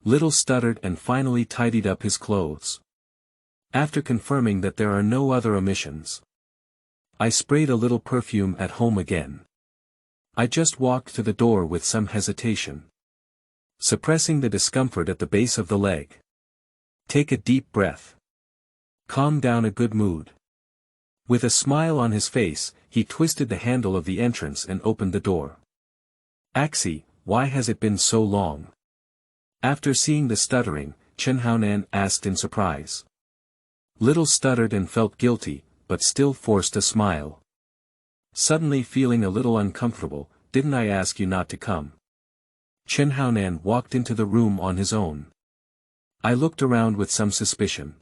Little stuttered and finally tidied up his clothes. After confirming that there are no other omissions, I sprayed a little perfume at home again. I just walked to the door with some hesitation. Suppressing the discomfort at the base of the leg. Take a deep breath. Calm down a good mood. With a smile on his face, he twisted the handle of the entrance and opened the door. Axie, why has it been so long? After seeing the Stuttering, Chen Haonan asked in surprise. Little stuttered and felt guilty, but still forced a smile. Suddenly feeling a little uncomfortable, didn't I ask you not to come? Chen Haonan walked into the room on his own. I looked around with some suspicion.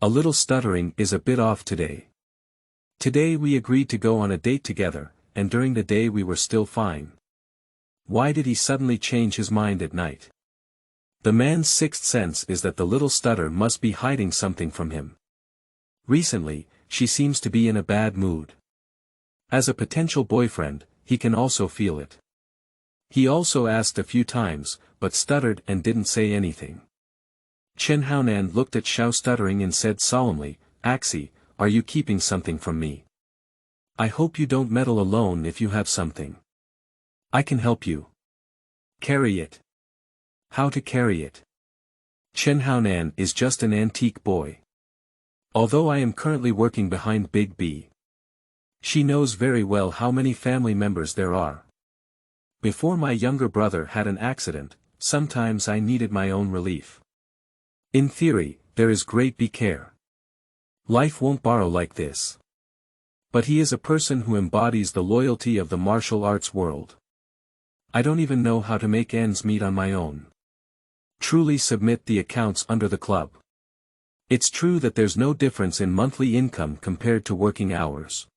A little Stuttering is a bit off today. Today we agreed to go on a date together, and during the day we were still fine. Why did he suddenly change his mind at night? The man's sixth sense is that the little stutter must be hiding something from him. Recently, she seems to be in a bad mood. As a potential boyfriend, he can also feel it. He also asked a few times, but stuttered and didn't say anything. Chen Haonan looked at Xiao Stuttering and said solemnly, Axie, are you keeping something from me? I hope you don't meddle alone if you have something. I can help you. Carry it. How to carry it? Chen Haonan is just an antique boy. Although I am currently working behind Big B. She knows very well how many family members there are. Before my younger brother had an accident, sometimes I needed my own relief. In theory, there is great care. Life won't borrow like this. But he is a person who embodies the loyalty of the martial arts world. I don't even know how to make ends meet on my own. Truly submit the accounts under the club. It's true that there's no difference in monthly income compared to working hours.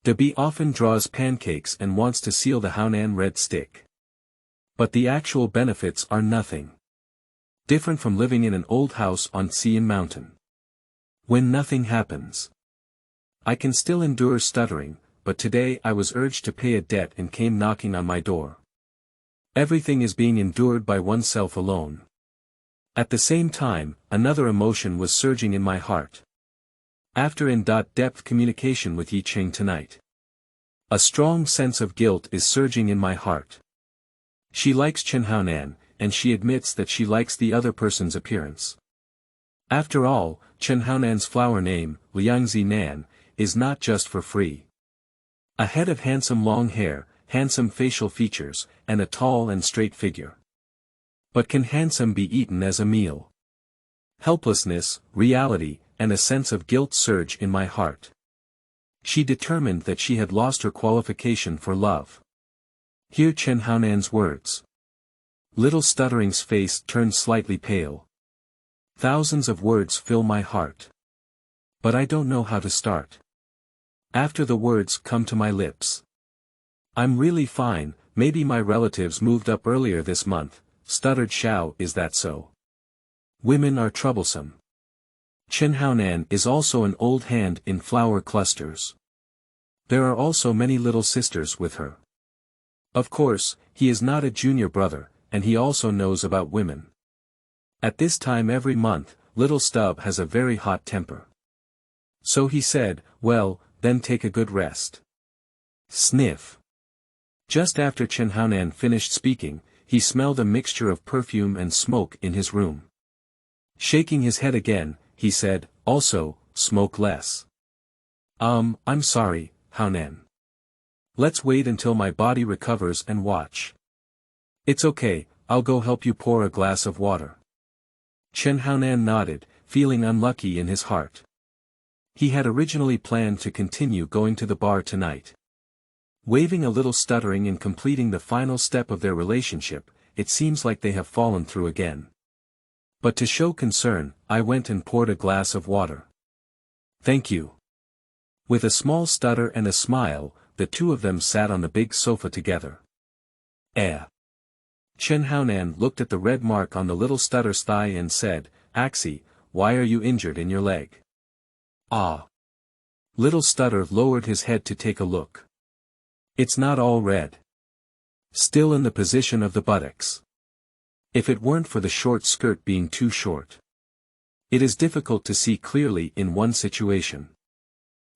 The B often draws pancakes and wants to seal the Haonan red stick. But the actual benefits are nothing. Different from living in an old house on Xian Mountain. When nothing happens. I can still endure stuttering, but today I was urged to pay a debt and came knocking on my door. Everything is being endured by oneself alone. At the same time, another emotion was surging in my heart. After in-depth communication with Ye Cheng tonight. A strong sense of guilt is surging in my heart. She likes Chen Haonan, and she admits that she likes the other person's appearance. After all, Chen Haonan's flower name, Liangzi Nan, is not just for free. A head of handsome long hair, handsome facial features, and a tall and straight figure. But can handsome be eaten as a meal? Helplessness, reality, and a sense of guilt surge in my heart. She determined that she had lost her qualification for love. Hear Chen Haonan's words. Little Stuttering's face turned slightly pale. Thousands of words fill my heart. But I don't know how to start. After the words come to my lips. I'm really fine, maybe my relatives moved up earlier this month, stuttered Xiao. Is that so? Women are troublesome. Chen Haonan is also an old hand in flower clusters. There are also many little sisters with her. Of course, he is not a junior brother, and he also knows about women. At this time every month, little Stub has a very hot temper. So he said, well, then take a good rest. Sniff. Just after Chen Haonan finished speaking, he smelled a mixture of perfume and smoke in his room. Shaking his head again, he said, also, smoke less. I'm sorry, Haonan. Let's wait until my body recovers and watch. It's okay, I'll go help you pour a glass of water. Chen Haonan nodded, feeling unlucky in his heart. He had originally planned to continue going to the bar tonight. Waving a little stuttering in completing the final step of their relationship, it seems like they have fallen through again. But to show concern, I went and poured a glass of water. Thank you. With a small stutter and a smile, the two of them sat on the big sofa together. Chen Haonan looked at the red mark on the little stutter's thigh and said, Axie, why are you injured in your leg? Ah. Little Stutter lowered his head to take a look. It's not all red. Still in the position of the buttocks. If it weren't for the short skirt being too short. It is difficult to see clearly in one situation.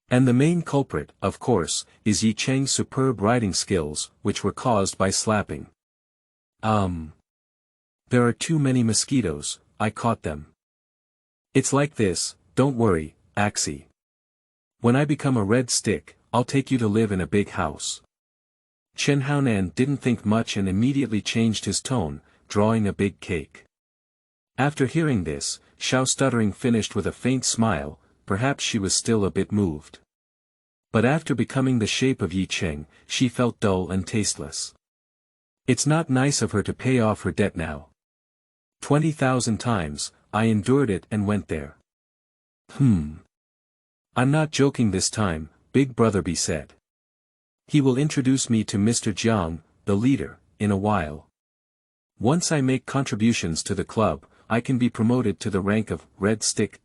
And the main culprit, of course, is Ye Cheng's superb riding skills, which were caused by slapping. There are too many mosquitoes, I caught them. It's like this, don't worry, Axie. When I become a red stick, I'll take you to live in a big house. Chen Haonan didn't think much and immediately changed his tone, drawing a big cake. After hearing this, Xiao Stuttering finished with a faint smile, perhaps she was still a bit moved. But after becoming the shape of Ye Cheng, she felt dull and tasteless. It's not nice of her to pay off her debt now. 20,000 times, I endured it and went there. I'm not joking this time, Big Brother B said. He will introduce me to Mr. Jiang, the leader, in a while. Once I make contributions to the club, I can be promoted to the rank of Red Stick.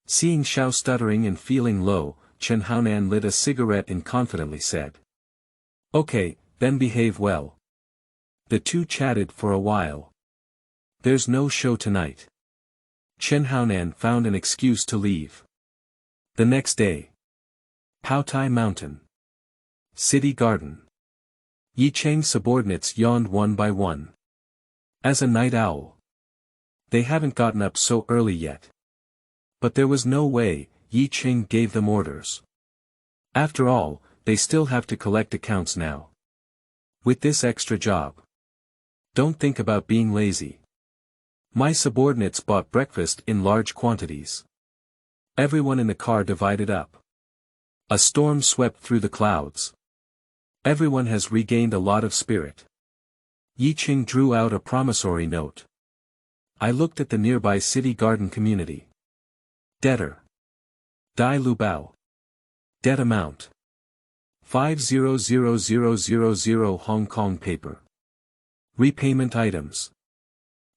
Seeing Xiao Stuttering and feeling low, Chen Haonan lit a cigarette and confidently said. Okay, then behave well. The two chatted for a while. There's no show tonight. Chen Haonan found an excuse to leave. The next day. Paotai Mountain. City Garden. Ye Cheng's subordinates yawned one by one. As a night owl. They haven't gotten up so early yet. But there was no way, Ye Cheng gave them orders. After all, they still have to collect accounts now. With this extra job. Don't think about being lazy. My subordinates bought breakfast in large quantities. Everyone in the car divided up. A storm swept through the clouds. Everyone has regained a lot of spirit. Ye Cheng drew out a promissory note. I looked at the nearby city garden community. Debtor. Dai Lu Bao. Debt amount. 50,000 Hong Kong paper. Repayment items.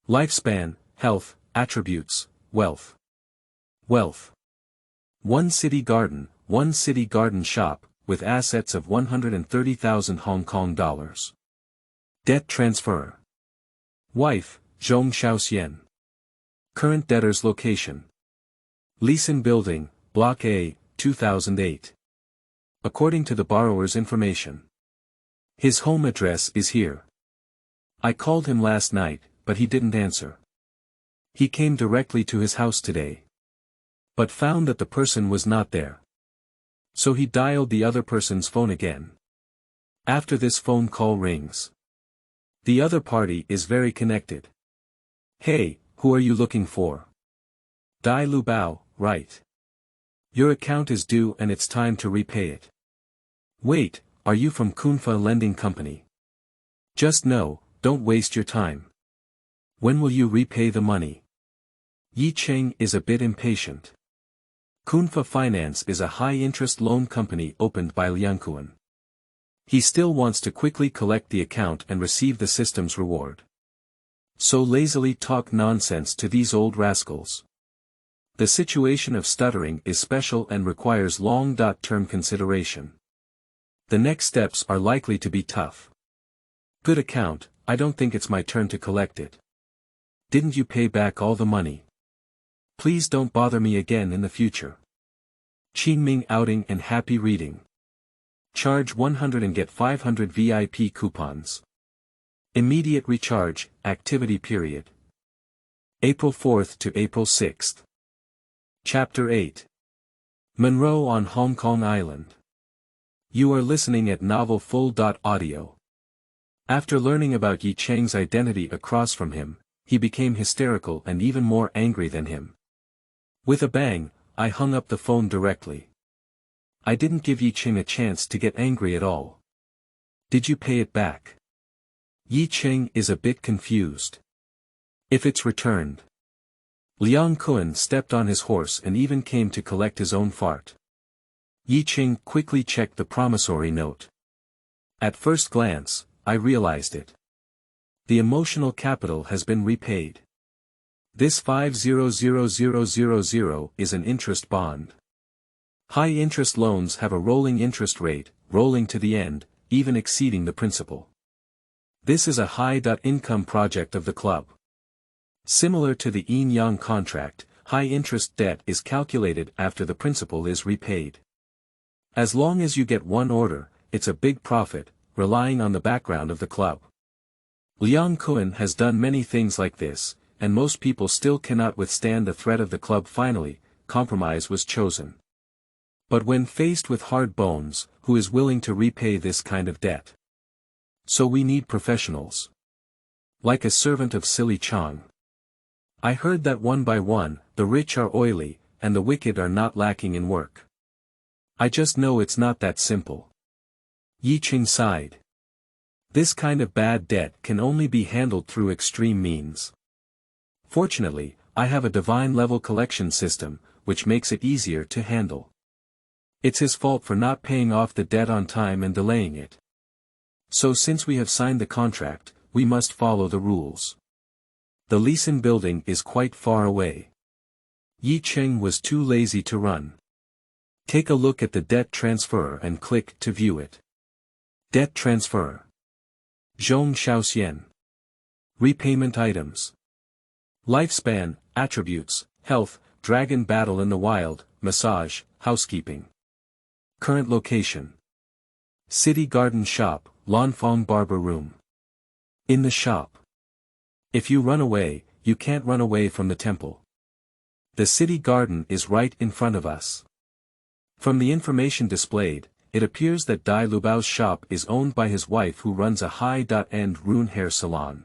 Lifespan, health, attributes, wealth. Wealth. One city garden shop, with assets of 130,000 Hong Kong dollars. Debt transfer. Wife, Zhong Xiaoxian. Current debtor's location. Leeson Building, Block A, 2008. According to the borrower's information. His home address is here. I called him last night, but he didn't answer. He came directly to his house today. But found that the person was not there. So he dialed the other person's phone again. After this phone call rings. The other party is very connected. Hey, who are you looking for? Dai Lu Bao, right. Your account is due and it's time to repay it. Wait, are you from Kunfa Lending Company? Just no, don't waste your time. When will you repay the money? Ye Cheng is a bit impatient. Kunfa Finance is a high-interest loan company opened by Liangkun. He still wants to quickly collect the account and receive the system's reward. So lazily talk nonsense to these old rascals. The situation of stuttering is special and requires long-term consideration. The next steps are likely to be tough. Good account, I don't think it's my turn to collect it. Didn't you pay back all the money? Please don't bother me again in the future. Qingming outing and happy reading. Charge 100 and get 500 VIP coupons. Immediate recharge, activity period. April 4th to April 6th. Chapter 8. Monroe on Hong Kong Island. You are listening at Novel Full.audio. After learning about Ye Cheng's identity across from him, he became hysterical and even more angry than him. With a bang, I hung up the phone directly. I didn't give Ye Cheng a chance to get angry at all. Did you pay it back? Ye Cheng is a bit confused. If it's returned. Liangkun stepped on his horse and even came to collect his own fart. Ye Cheng quickly checked the promissory note. At first glance, I realized it. The emotional capital has been repaid. This 50,000 is an interest bond. High-interest loans have a rolling interest rate, rolling to the end, even exceeding the principal. This is a high-income project of the club. Similar to the yin yang contract, high-interest debt is calculated after the principal is repaid. As long as you get one order, it's a big profit, relying on the background of the club. Liangkun has done many things like this, and most people still cannot withstand the threat of the club. Finally, compromise was chosen. But when faced with hard bones, who is willing to repay this kind of debt? So we need professionals. Like a servant of Silly Chang. I heard that one by one, the rich are oily, and the wicked are not lacking in work. I just know it's not that simple. Ye Cheng sighed. This kind of bad debt can only be handled through extreme means. Fortunately, I have a divine-level collection system, which makes it easier to handle. It's his fault for not paying off the debt on time and delaying it. So since we have signed the contract, we must follow the rules. The Leeson building is quite far away. Ye Cheng was too lazy to run. Take a look at the debt transfer and click to view it. Debt transfer. Zhong Xiaoxian. Repayment items. Lifespan, attributes, health, dragon battle in the wild, massage, housekeeping. Current location. City Garden Shop, Lanfang Barber Room. In the shop. If you run away, you can't run away from the temple. The city garden is right in front of us. From the information displayed, it appears that Dai Lubao's shop is owned by his wife who runs a high-end rune hair salon.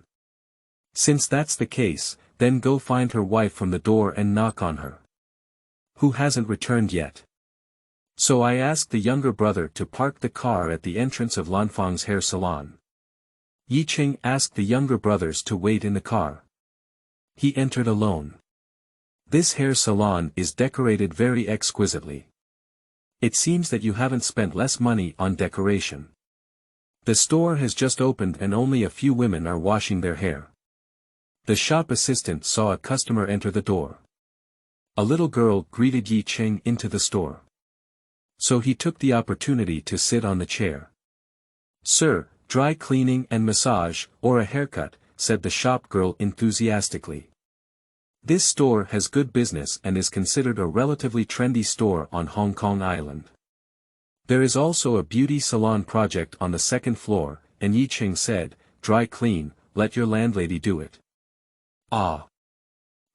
Since that's the case, then go find her wife from the door and knock on her. Who hasn't returned yet? So I asked the younger brother to park the car at the entrance of Lanfang's hair salon. Ye Cheng asked the younger brothers to wait in the car. He entered alone. This hair salon is decorated very exquisitely. It seems that you haven't spent less money on decoration. The store has just opened and only a few women are washing their hair. The shop assistant saw a customer enter the door. A little girl greeted Ye Cheng into the store. So he took the opportunity to sit on the chair. "Sir, dry cleaning and massage, or a haircut," said the shop girl enthusiastically. This store has good business and is considered a relatively trendy store on Hong Kong Island. There is also a beauty salon project on the second floor, and Ye Cheng said, "Dry clean, let your landlady do it." Ah!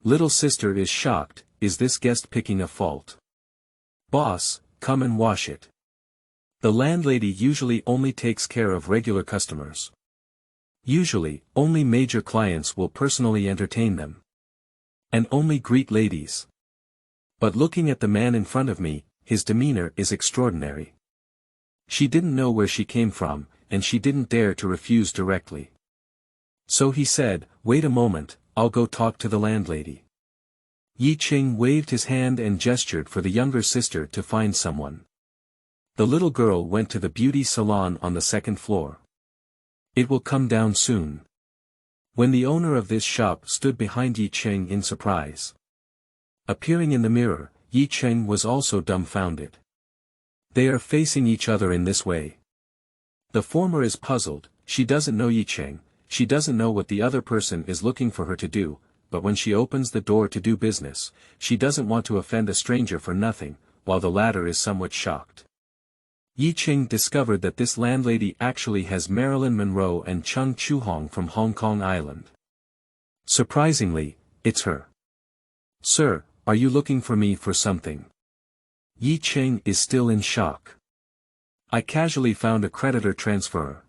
Little sister is shocked, is this guest picking a fault? Boss, come and wash it. The landlady usually only takes care of regular customers. Usually, only major clients will personally entertain them. And only greet ladies. But looking at the man in front of me, his demeanor is extraordinary. She didn't know where she came from, and she didn't dare to refuse directly. So he said, "Wait a moment, I'll go talk to the landlady." Ye Cheng waved his hand and gestured for the younger sister to find someone. The little girl went to the beauty salon on the second floor. It will come down soon. When the owner of this shop stood behind Ye Cheng in surprise. Appearing in the mirror, Ye Cheng was also dumbfounded. They are facing each other in this way. The former is puzzled, she doesn't know Ye Cheng, she doesn't know what the other person is looking for her to do, but when she opens the door to do business, she doesn't want to offend a stranger for nothing, while the latter is somewhat shocked. Ye Cheng discovered that this landlady actually has Marilyn Monroe and Chung Chu-hong from Hong Kong Island. Surprisingly, it's her. "Sir, are you looking for me for something?" Ye Cheng is still in shock. "I casually found a creditor transferor."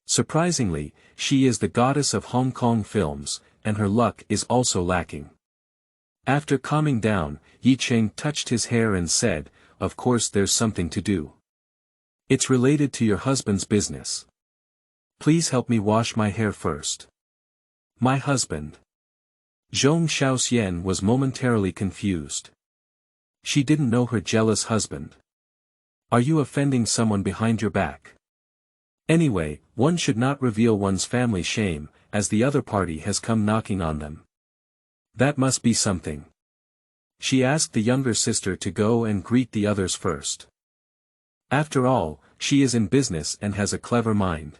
Surprisingly, she is the goddess of Hong Kong films, and her luck is also lacking. After calming down, Ye Cheng touched his hair and said, "Of course there's something to do. It's related to your husband's business. Please help me wash my hair first." "My husband?" Zhong Xiaoxian was momentarily confused. She didn't know her jealous husband. "Are you offending someone behind your back? Anyway, one should not reveal one's family shame, as the other party has come knocking on them. That must be something." She asked the younger sister to go and greet the others first. After all, she is in business and has a clever mind.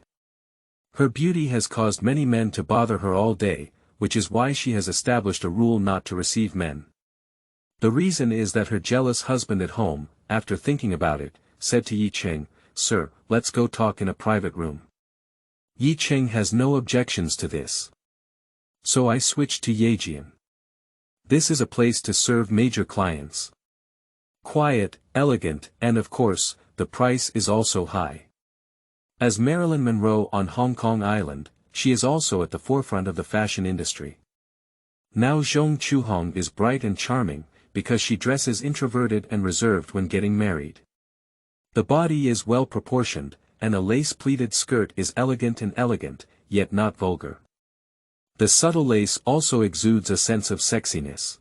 Her beauty has caused many men to bother her all day, which is why she has established a rule not to receive men. The reason is that her jealous husband at home, after thinking about it, said to Ye Cheng, "Sir, let's go talk in a private room." Ye Cheng has no objections to this. So I switched to Yejian. This is a place to serve major clients. Quiet, elegant, and of course, the price is also high. As Marilyn Monroe on Hong Kong Island, she is also at the forefront of the fashion industry. Now Zhong Chu-hong is bright and charming, because she dresses introverted and reserved when getting married. The body is well proportioned, and a lace-pleated skirt is elegant, yet not vulgar. The subtle lace also exudes a sense of sexiness.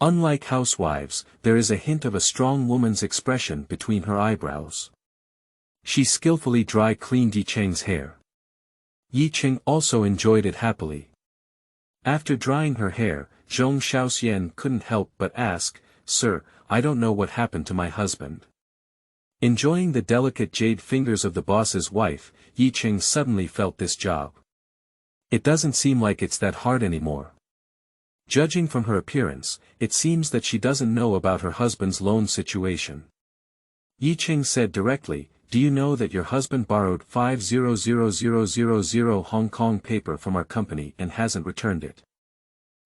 Unlike housewives, there is a hint of a strong woman's expression between her eyebrows. She skillfully dry-cleaned Ye Cheng's hair. Ye Cheng also enjoyed it happily. After drying her hair, Zhong Xiaoxian couldn't help but ask, "Sir, I don't know what happened to my husband." Enjoying the delicate jade fingers of the boss's wife, Ye Cheng suddenly felt this job. It doesn't seem like it's that hard anymore. Judging from her appearance, it seems that she doesn't know about her husband's loan situation. Ye Cheng said directly, "Do you know that your husband borrowed 500,000 Hong Kong paper from our company and hasn't returned it?"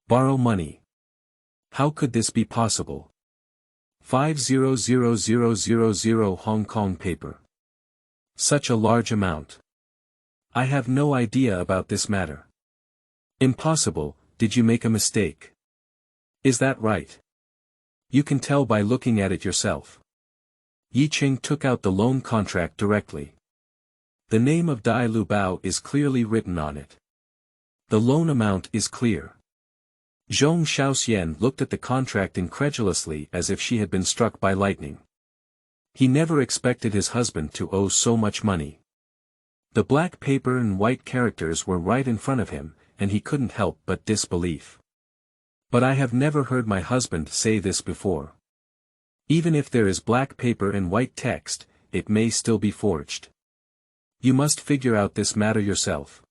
Borrow money. How could this be possible? 500,000 Hong Kong paper. Such a large amount. I have no idea about this matter. Impossible. Did you make a mistake? Is that right? You can tell by looking at it yourself. Ye Cheng took out the loan contract directly. The name of Dai Lu Bao is clearly written on it. The loan amount is clear. Zhong Xiaoxian looked at the contract incredulously as if she had been struck by lightning. He never expected his husband to owe so much money. The black paper and white characters were right in front of him, and he couldn't help but disbelief. But I have never heard my husband say this before. Even if there is black paper and white text, it may still be forged. You must figure out this matter yourself.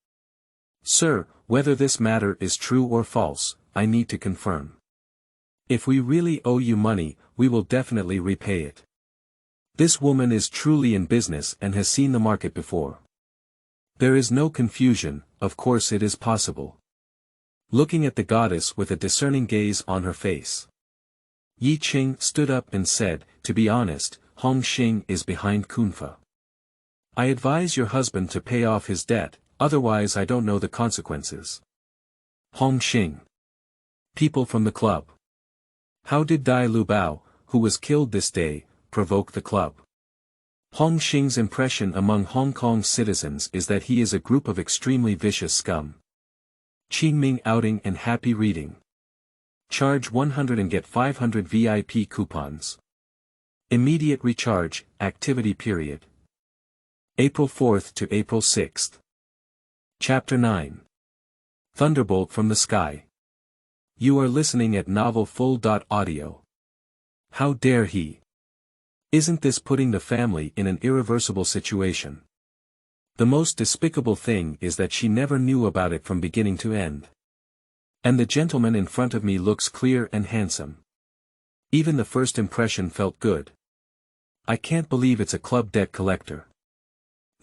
Sir, whether this matter is true or false, I need to confirm. If we really owe you money, we will definitely repay it. This woman is truly in business and has seen the market before. There is no confusion, of course it is possible. Looking at the goddess with a discerning gaze on her face, Ye Cheng stood up and said, "To be honest, Hongxing is behind Kunfa. I advise your husband to pay off his debt, otherwise I don't know the consequences." Hongxing. People from the club. How did Dai Lu Bao, who was killed this day, provoke the club? Hongxing's impression among Hong Kong's citizens is that he is a group of extremely vicious scum. Qingming outing and happy reading. Charge 100 and get 500 VIP coupons. Immediate recharge, activity period. April 4th to April 6th. Chapter 9. Thunderbolt from the Sky. You are listening at novelfull.audio. How dare he? Isn't this putting the family in an irreversible situation? The most despicable thing is that she never knew about it from beginning to end. And the gentleman in front of me looks clear and handsome. Even the first impression felt good. I can't believe it's a club debt collector.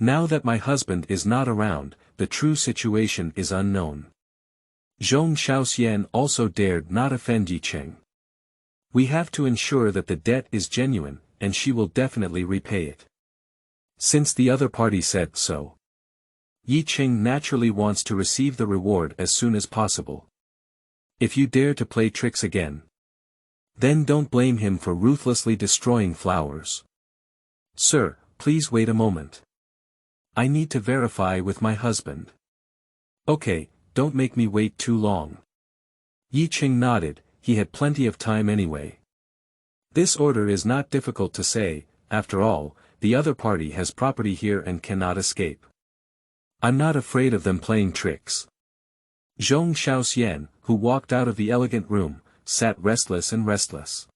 Now that my husband is not around, the true situation is unknown. Zhong Xiaoxian also dared not offend Ye Cheng. We have to ensure that the debt is genuine, and she will definitely repay it. Since the other party said so. Ye Cheng naturally wants to receive the reward as soon as possible. If you dare to play tricks again, then don't blame him for ruthlessly destroying flowers. Sir, please wait a moment. I need to verify with my husband. Okay, don't make me wait too long. Ye Cheng nodded, he had plenty of time anyway. This order is not difficult to say, after all, the other party has property here and cannot escape. I'm not afraid of them playing tricks. Zhong Xiaoxian, who walked out of the elegant room, sat restless and restless.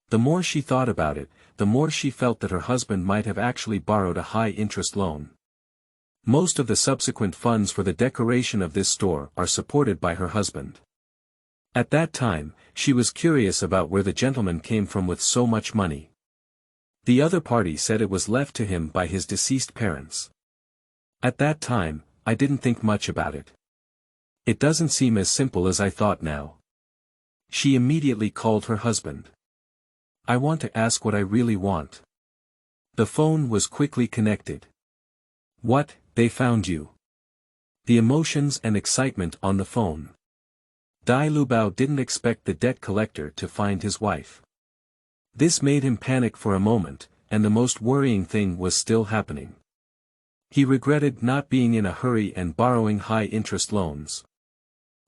The more she thought about it, the more she felt that her husband might have actually borrowed a high-interest loan. Most of the subsequent funds for the decoration of this store are supported by her husband. At that time, she was curious about where the gentleman came from with so much money. The other party said it was left to him by his deceased parents. At that time, I didn't think much about it. It doesn't seem as simple as I thought now. She immediately called her husband. I want to ask what I really want. The phone was quickly connected. What, they found you? The emotions and excitement on the phone. Dai Lu Bao didn't expect the debt collector to find his wife. This made him panic for a moment, and the most worrying thing was still happening. He regretted not being in a hurry and borrowing high-interest loans.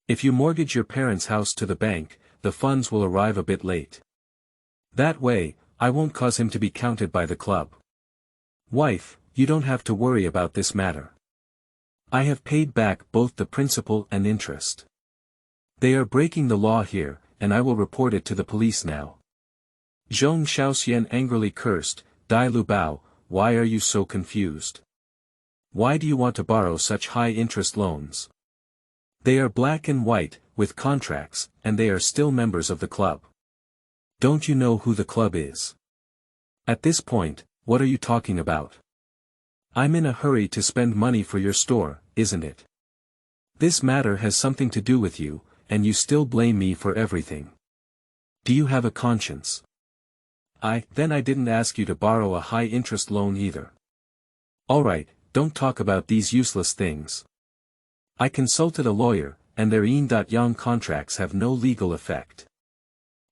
If you mortgage your parents' house to the bank, the funds will arrive a bit late. That way, I won't cause him to be counted by the club. Wife, you don't have to worry about this matter. I have paid back both the principal and interest. They are breaking the law here, and I will report it to the police now. Zhong Xiaoxian angrily cursed, Dai Lu Bao, why are you so confused? Why do you want to borrow such high-interest loans? They are black and white, with contracts, and they are still members of the club. Don't you know who the club is? At this point, what are you talking about? I'm in a hurry to spend money for your store, isn't it? This matter has something to do with you, and you still blame me for everything. Do you have a conscience? Then I didn't ask you to borrow a high-interest loan either. Alright, don't talk about these useless things. I consulted a lawyer, and their yin.yang contracts have no legal effect.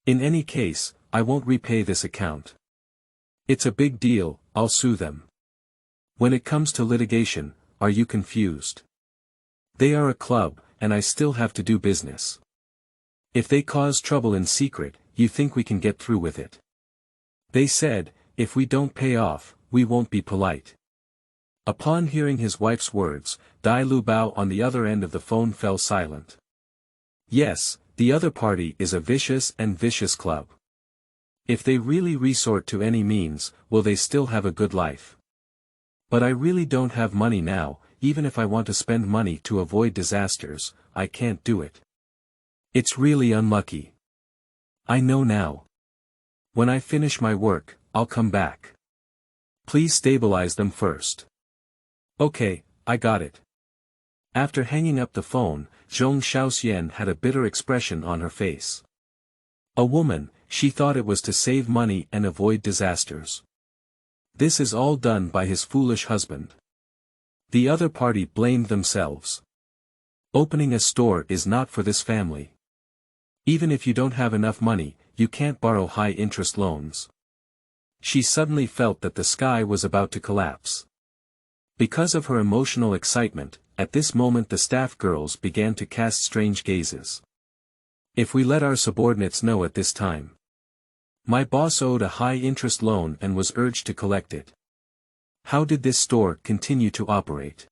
In any case, I won't repay this account. It's a big deal, I'll sue them. When it comes to litigation, are you confused? They are a club, and I still have to do business. If they cause trouble in secret, you think we can get through with it? They said, if we don't pay off, we won't be polite. Upon hearing his wife's words, Dai Lu Bao on the other end of the phone fell silent. Yes, the other party is a vicious club. If they really resort to any means, will they still have a good life? But I really don't have money now, even if I want to spend money to avoid disasters, I can't do it. It's really unlucky. I know now. When I finish my work, I'll come back. Please stabilize them first. Okay, I got it. After hanging up the phone, Zhong Xiaoxian had a bitter expression on her face. A woman, she thought it was to save money and avoid disasters. This is all done by his foolish husband. The other party blamed themselves. Opening a store is not for this family. Even if you don't have enough money, you can't borrow high-interest loans. She suddenly felt that the sky was about to collapse. Because of her emotional excitement, at this moment the staff girls began to cast strange gazes. If we let our subordinates know at this time. My boss owed a high-interest loan and was urged to collect it. How did this store continue to operate?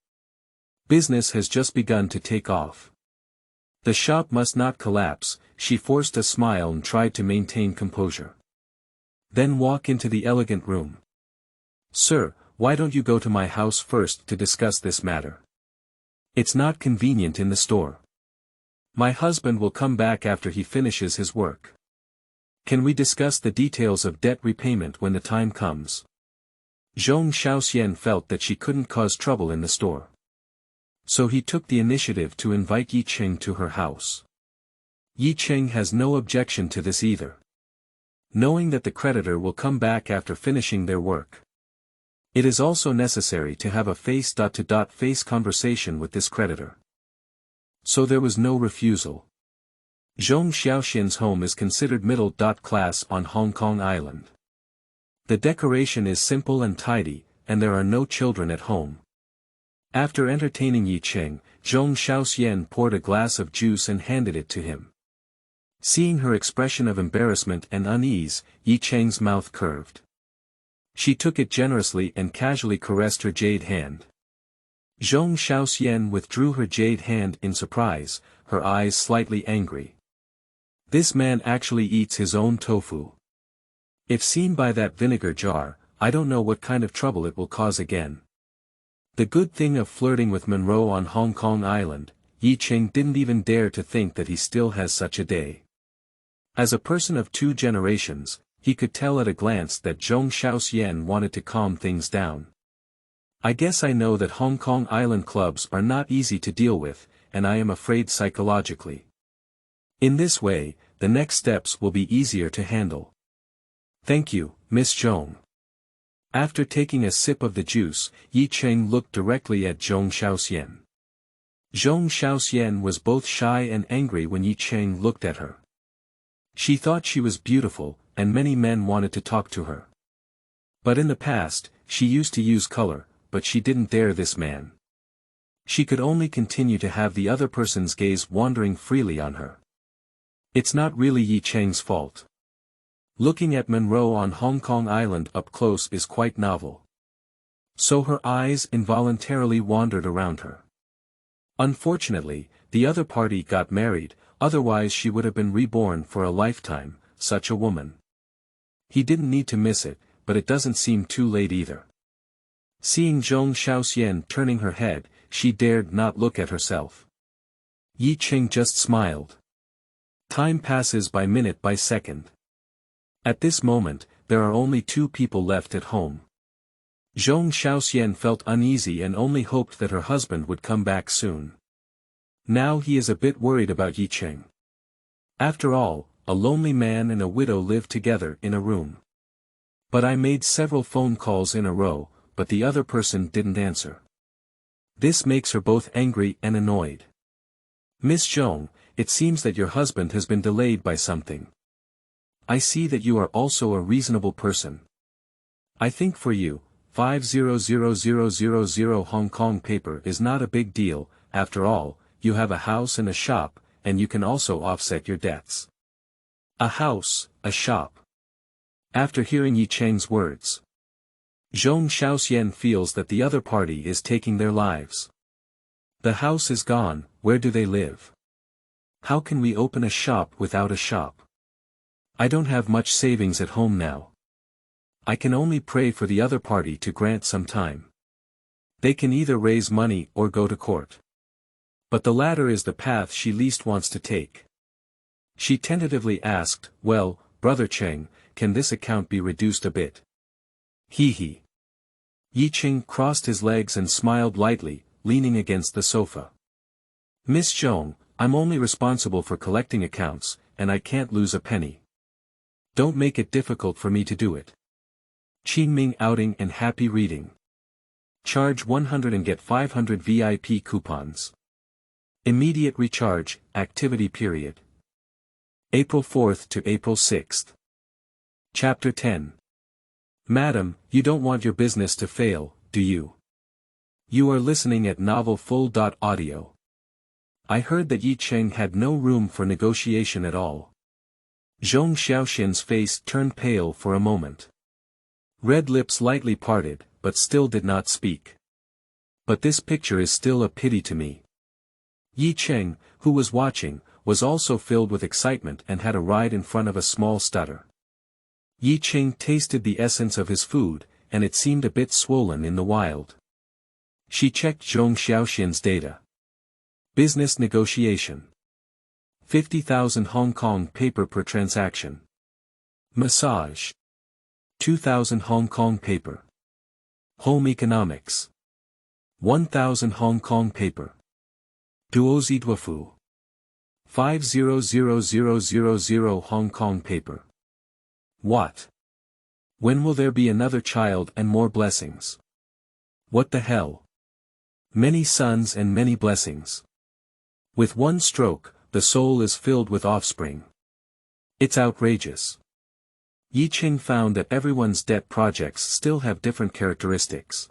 Business has just begun to take off. The shop must not collapse, she forced a smile and tried to maintain composure. Then walk into the elegant room. Sir, why don't you go to my house first to discuss this matter? It's not convenient in the store. My husband will come back after he finishes his work. Can we discuss the details of debt repayment when the time comes? Zhong Xiaoxian felt that she couldn't cause trouble in the store. So he took the initiative to invite Ye Cheng to her house. Ye Cheng has no objection to this either. Knowing that the creditor will come back after finishing their work. It is also necessary to have a face-to-face conversation with this creditor. So there was no refusal. Zhong Xiaoxian's home is considered middle-class on Hong Kong Island. The decoration is simple and tidy, and there are no children at home. After entertaining Ye Cheng, Zhong Xiaoxian poured a glass of juice and handed it to him. Seeing her expression of embarrassment and unease, Ye Cheng's mouth curved. She took it generously and casually caressed her jade hand. Zhong Xiaoxian withdrew her jade hand in surprise, her eyes slightly angry. This man actually eats his own tofu. If seen by that vinegar jar, I don't know what kind of trouble it will cause again. The good thing of flirting with Monroe on Hong Kong Island, Ye Cheng didn't even dare to think that he still has such a day. As a person of 2 generations, he could tell at a glance that Zhong Xiaoxian wanted to calm things down. I guess I know that Hong Kong Island clubs are not easy to deal with, and I am afraid psychologically. In this way, the next steps will be easier to handle. Thank you, Miss Zhong. After taking a sip of the juice, Ye Cheng looked directly at Zhong Xiaoxian. Zhong Xiaoxian was both shy and angry when Ye Cheng looked at her. She thought she was beautiful, and many men wanted to talk to her. But in the past, she used to use color, but she didn't dare this man. She could only continue to have the other person's gaze wandering freely on her. It's not really Ye Cheng's fault. Looking at Monroe on Hong Kong Island up close is quite novel. So her eyes involuntarily wandered around her. Unfortunately, the other party got married, otherwise she would have been reborn for a lifetime, such a woman. He didn't need to miss it, but it doesn't seem too late either. Seeing Zhong Xiaoxian turning her head, she dared not look at herself. Ye Cheng just smiled. Time passes by minute by second. At this moment, there are only 2 people left at home. Zhong Xiaoxian felt uneasy and only hoped that her husband would come back soon. Now he is a bit worried about Ye Cheng. After all, a lonely man and a widow live together in a room. But I made several phone calls in a row, but the other person didn't answer. This makes her both angry and annoyed. Miss Zhong, it seems that your husband has been delayed by something. I see that you are also a reasonable person. I think for you, 50,000 Hong Kong paper is not a big deal. After all, you have a house and a shop, and you can also offset your debts. A house, a shop. After hearing Ye Cheng's words, Zhong Xiaoxian feels that the other party is taking their lives. The house is gone, where do they live? How can we open a shop without a shop? I don't have much savings at home now. I can only pray for the other party to grant some time. They can either raise money or go to court. But the latter is the path she least wants to take. She tentatively asked, well, Brother Cheng, can this account be reduced a bit? He. Ye Cheng crossed his legs and smiled lightly, leaning against the sofa. Miss Zhong, I'm only responsible for collecting accounts, and I can't lose a penny. Don't make it difficult for me to do it. Qingming outing and happy reading. Charge 100 and get 500 VIP coupons. Immediate recharge, activity period. April 4th to April 6th. Chapter 10. Madam, you don't want your business to fail, do you? You are listening at novel.full.audio. I heard that Ye Cheng had no room for negotiation at all. Zhong Xiaoxian's face turned pale for a moment. Red lips lightly parted, but still did not speak. But this picture is still a pity to me. Ye Cheng, who was watching, was also filled with excitement and had a ride in front of a small stutter. Ye Cheng tasted the essence of his food, and it seemed a bit swollen in the wild. She checked Zhong Xiaoxian's data. Business negotiation. 50,000 Hong Kong paper per transaction. Massage. 2,000 Hong Kong paper. Home economics. 1,000 Hong Kong paper. Duozi Duofu. 50,000 Hong Kong paper. What? When will there be another child and more blessings? What the hell? Many sons and many blessings. With one stroke, the soul is filled with offspring. It's outrageous. Ye Cheng found that everyone's debt projects still have different characteristics.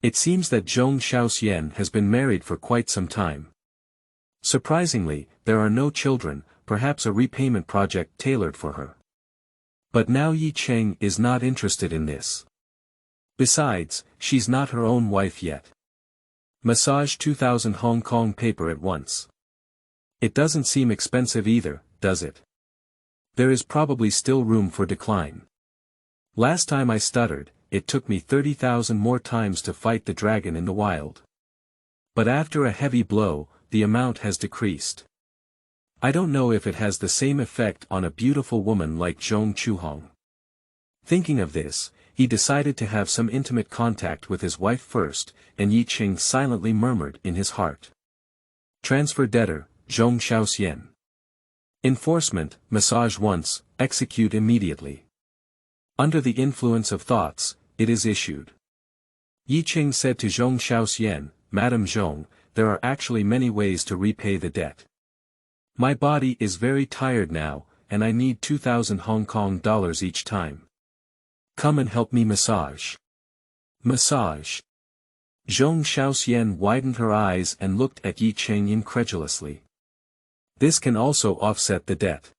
It seems that Zhong Xiaoxian has been married for quite some time. Surprisingly, there are no children, perhaps a repayment project tailored for her. But now Ye Cheng is not interested in this. Besides, she's not her own wife yet. Massage 2,000 Hong Kong paper at once. It doesn't seem expensive either, does it? There is probably still room for decline. Last time I stuttered, it took me 30,000 more times to fight the dragon in the wild. But after a heavy blow, the amount has decreased. I don't know if it has the same effect on a beautiful woman like Zhong Chuhong. Thinking of this, he decided to have some intimate contact with his wife first, and Ye Cheng silently murmured in his heart. Transfer debtor, Zhong Xiaoxian. Enforcement, massage once, execute immediately. Under the influence of thoughts, it is issued. Ye Cheng said to Zhong Xiaoxian, Madam Zhong, there are actually many ways to repay the debt. My body is very tired now, and I need 2,000 Hong Kong dollars each time. Come and help me massage. Massage. Zhong Xiaoxian widened her eyes and looked at Ye Cheng incredulously. This can also offset the debt.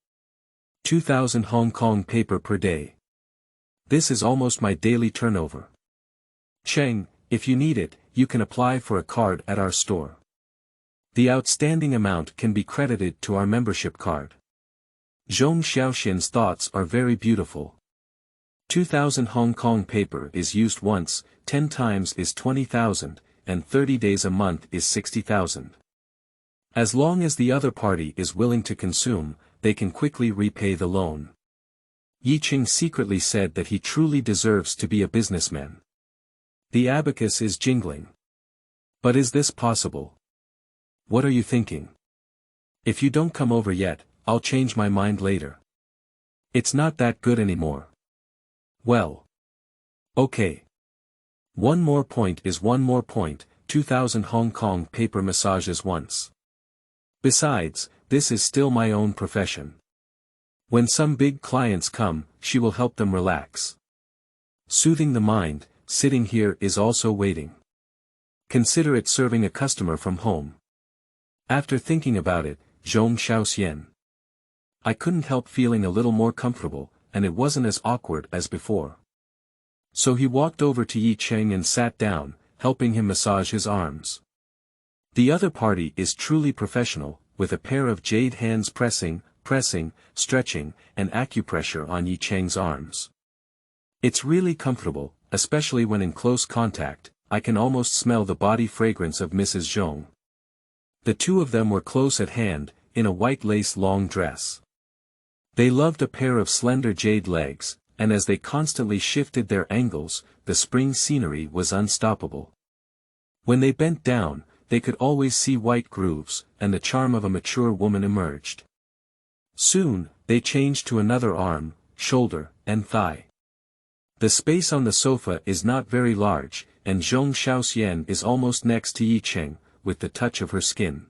2,000 Hong Kong paper per day. This is almost my daily turnover. Cheng, if you need it, you can apply for a card at our store. The outstanding amount can be credited to our membership card. Zhong Xiaoxian's thoughts are very beautiful. 2,000 Hong Kong paper is used once, 10 times is 20,000, and 30 days a month is 60,000. As long as the other party is willing to consume, they can quickly repay the loan. Ye Cheng secretly said that he truly deserves to be a businessman. The abacus is jingling. But is this possible? What are you thinking? If you don't come over yet, I'll change my mind later. It's not that good anymore. Well. Okay. One more point is one more point, 2,000 Hong Kong paper massages once. Besides, this is still my own profession. When some big clients come, she will help them relax. Soothing the mind, sitting here is also waiting. Consider it serving a customer from home. After thinking about it, Zhong Xiaoxian. I couldn't help feeling a little more comfortable, and it wasn't as awkward as before. So he walked over to Ye Cheng and sat down, helping him massage his arms. The other party is truly professional, with a pair of jade hands pressing, stretching, and acupressure on Ye Cheng's arms. It's really comfortable, especially when in close contact. I can almost smell the body fragrance of Mrs. Zhong. The two of them were close at hand, in a white lace long dress. They loved a pair of slender jade legs, and as they constantly shifted their angles, the spring scenery was unstoppable. When they bent down, they could always see white grooves, and the charm of a mature woman emerged. Soon, they changed to another arm, shoulder, and thigh. The space on the sofa is not very large, and Zhong Xiaoxian is almost next to Ye Cheng, with the touch of her skin.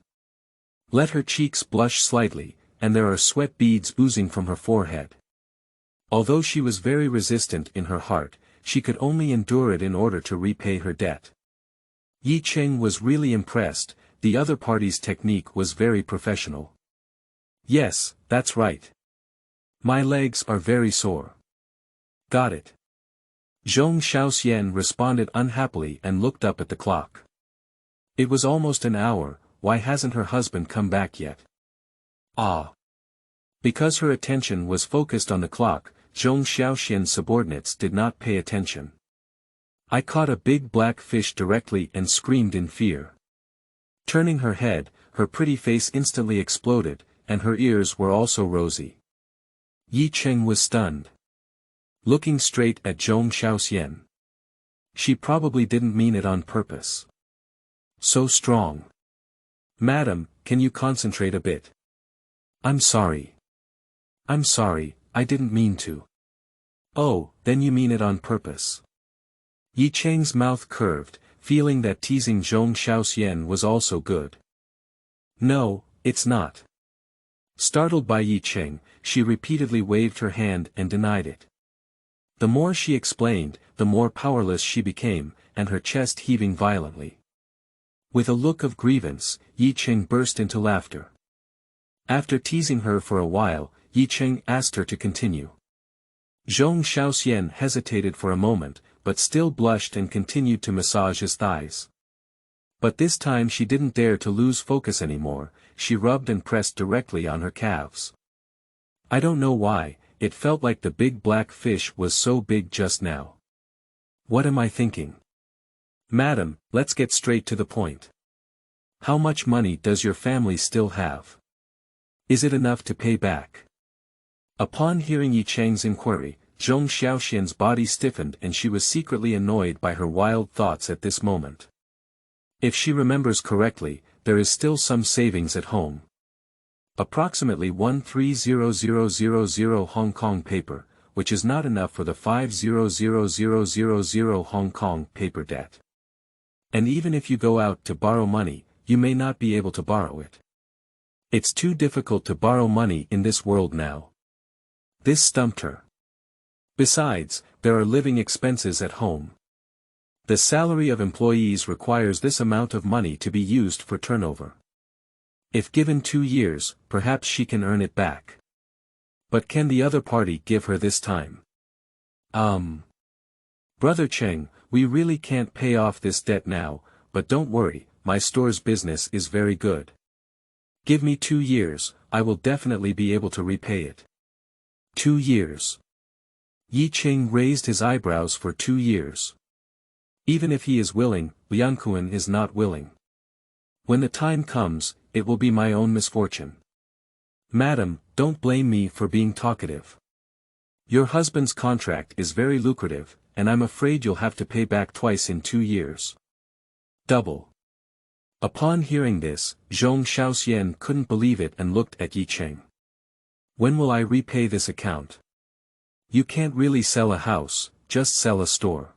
Let her cheeks blush slightly, and there are sweat beads oozing from her forehead. Although she was very resistant in her heart, she could only endure it in order to repay her debt. Ye Cheng was really impressed, the other party's technique was very professional. Yes, that's right. My legs are very sore. Got it. Zhong Xiaoxian responded unhappily and looked up at the clock. It was almost an hour, why hasn't her husband come back yet? Ah. Because her attention was focused on the clock, Zhong Xiaoxian's subordinates did not pay attention. I caught a big black fish directly and screamed in fear. Turning her head, her pretty face instantly exploded, and her ears were also rosy. Ye Cheng was stunned. Looking straight at Zhong Xiaoxian. She probably didn't mean it on purpose. So strong. Madam, can you concentrate a bit? I'm sorry. I'm sorry, I didn't mean to. Oh, then you mean it on purpose. Ye Cheng's mouth curved, feeling that teasing Zhong Xiaoxian was also good. No, it's not. Startled by Ye Cheng, she repeatedly waved her hand and denied it. The more she explained, the more powerless she became, and her chest heaving violently. With a look of grievance, Ye Cheng burst into laughter. After teasing her for a while, Ye Cheng asked her to continue. Zhong Xiaoxian hesitated for a moment, but still blushed and continued to massage his thighs. But this time she didn't dare to lose focus anymore, she rubbed and pressed directly on her calves. I don't know why, it felt like the big black fish was so big just now. What am I thinking? Madam, let's get straight to the point. How much money does your family still have? Is it enough to pay back? Upon hearing Ye Cheng's inquiry, Zhong Xiaoxian's body stiffened and she was secretly annoyed by her wild thoughts at this moment. If she remembers correctly, there is still some savings at home. Approximately 130000 Hong Kong paper, which is not enough for the 500000 Hong Kong paper debt. And even if you go out to borrow money, you may not be able to borrow it. It's too difficult to borrow money in this world now. This stumped her. Besides, there are living expenses at home. The salary of employees requires this amount of money to be used for turnover. If given 2 years, perhaps she can earn it back. But can the other party give her this time? Brother Cheng, we really can't pay off this debt now, but don't worry, my store's business is very good. Give me 2 years, I will definitely be able to repay it. 2 years. Ye Cheng raised his eyebrows for 2 years. Even if he is willing, Liangkun is not willing. When the time comes, it will be my own misfortune. Madam, don't blame me for being talkative. Your husband's contract is very lucrative, and I'm afraid you'll have to pay back twice in 2 years. Double. Upon hearing this, Zhong Shaoxian couldn't believe it and looked at Ye Cheng. When will I repay this account? You can't really sell a house, just sell a store.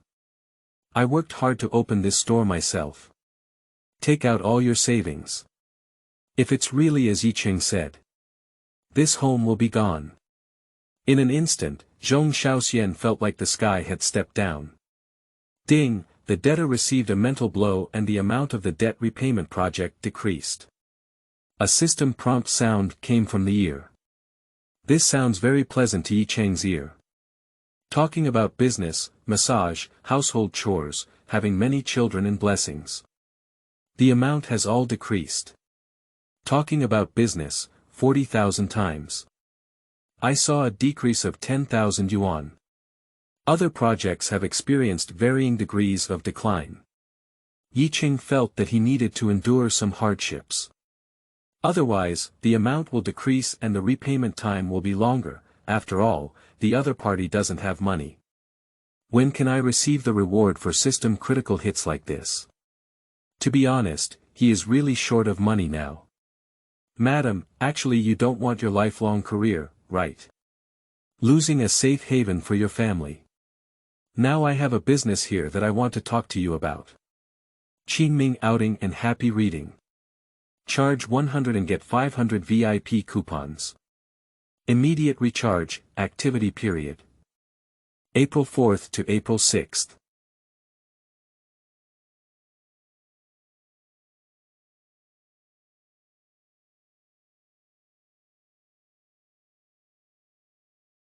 I worked hard to open this store myself. Take out all your savings. If it's really as Ye Cheng said, this home will be gone. In an instant, Zhong Shaoxian felt like the sky had stepped down. Ding, the debtor received a mental blow and the amount of the debt repayment project decreased. A system prompt sound came from the ear. This sounds very pleasant to Ye Cheng's ear. Talking about business, massage, household chores, having many children and blessings. The amount has all decreased. Talking about business, 40,000 times. I saw a decrease of 10,000 yuan. Other projects have experienced varying degrees of decline. Ye Cheng felt that he needed to endure some hardships. Otherwise, the amount will decrease and the repayment time will be longer. After all, the other party doesn't have money. When can I receive the reward for system critical hits like this? To be honest, he is really short of money now. Madam, actually you don't want your lifelong career, right? Losing a safe haven for your family. Now I have a business here that I want to talk to you about. Qingming outing and happy reading. Charge 100 and get 500 VIP coupons. Immediate recharge, activity period. April 4th to April 6th.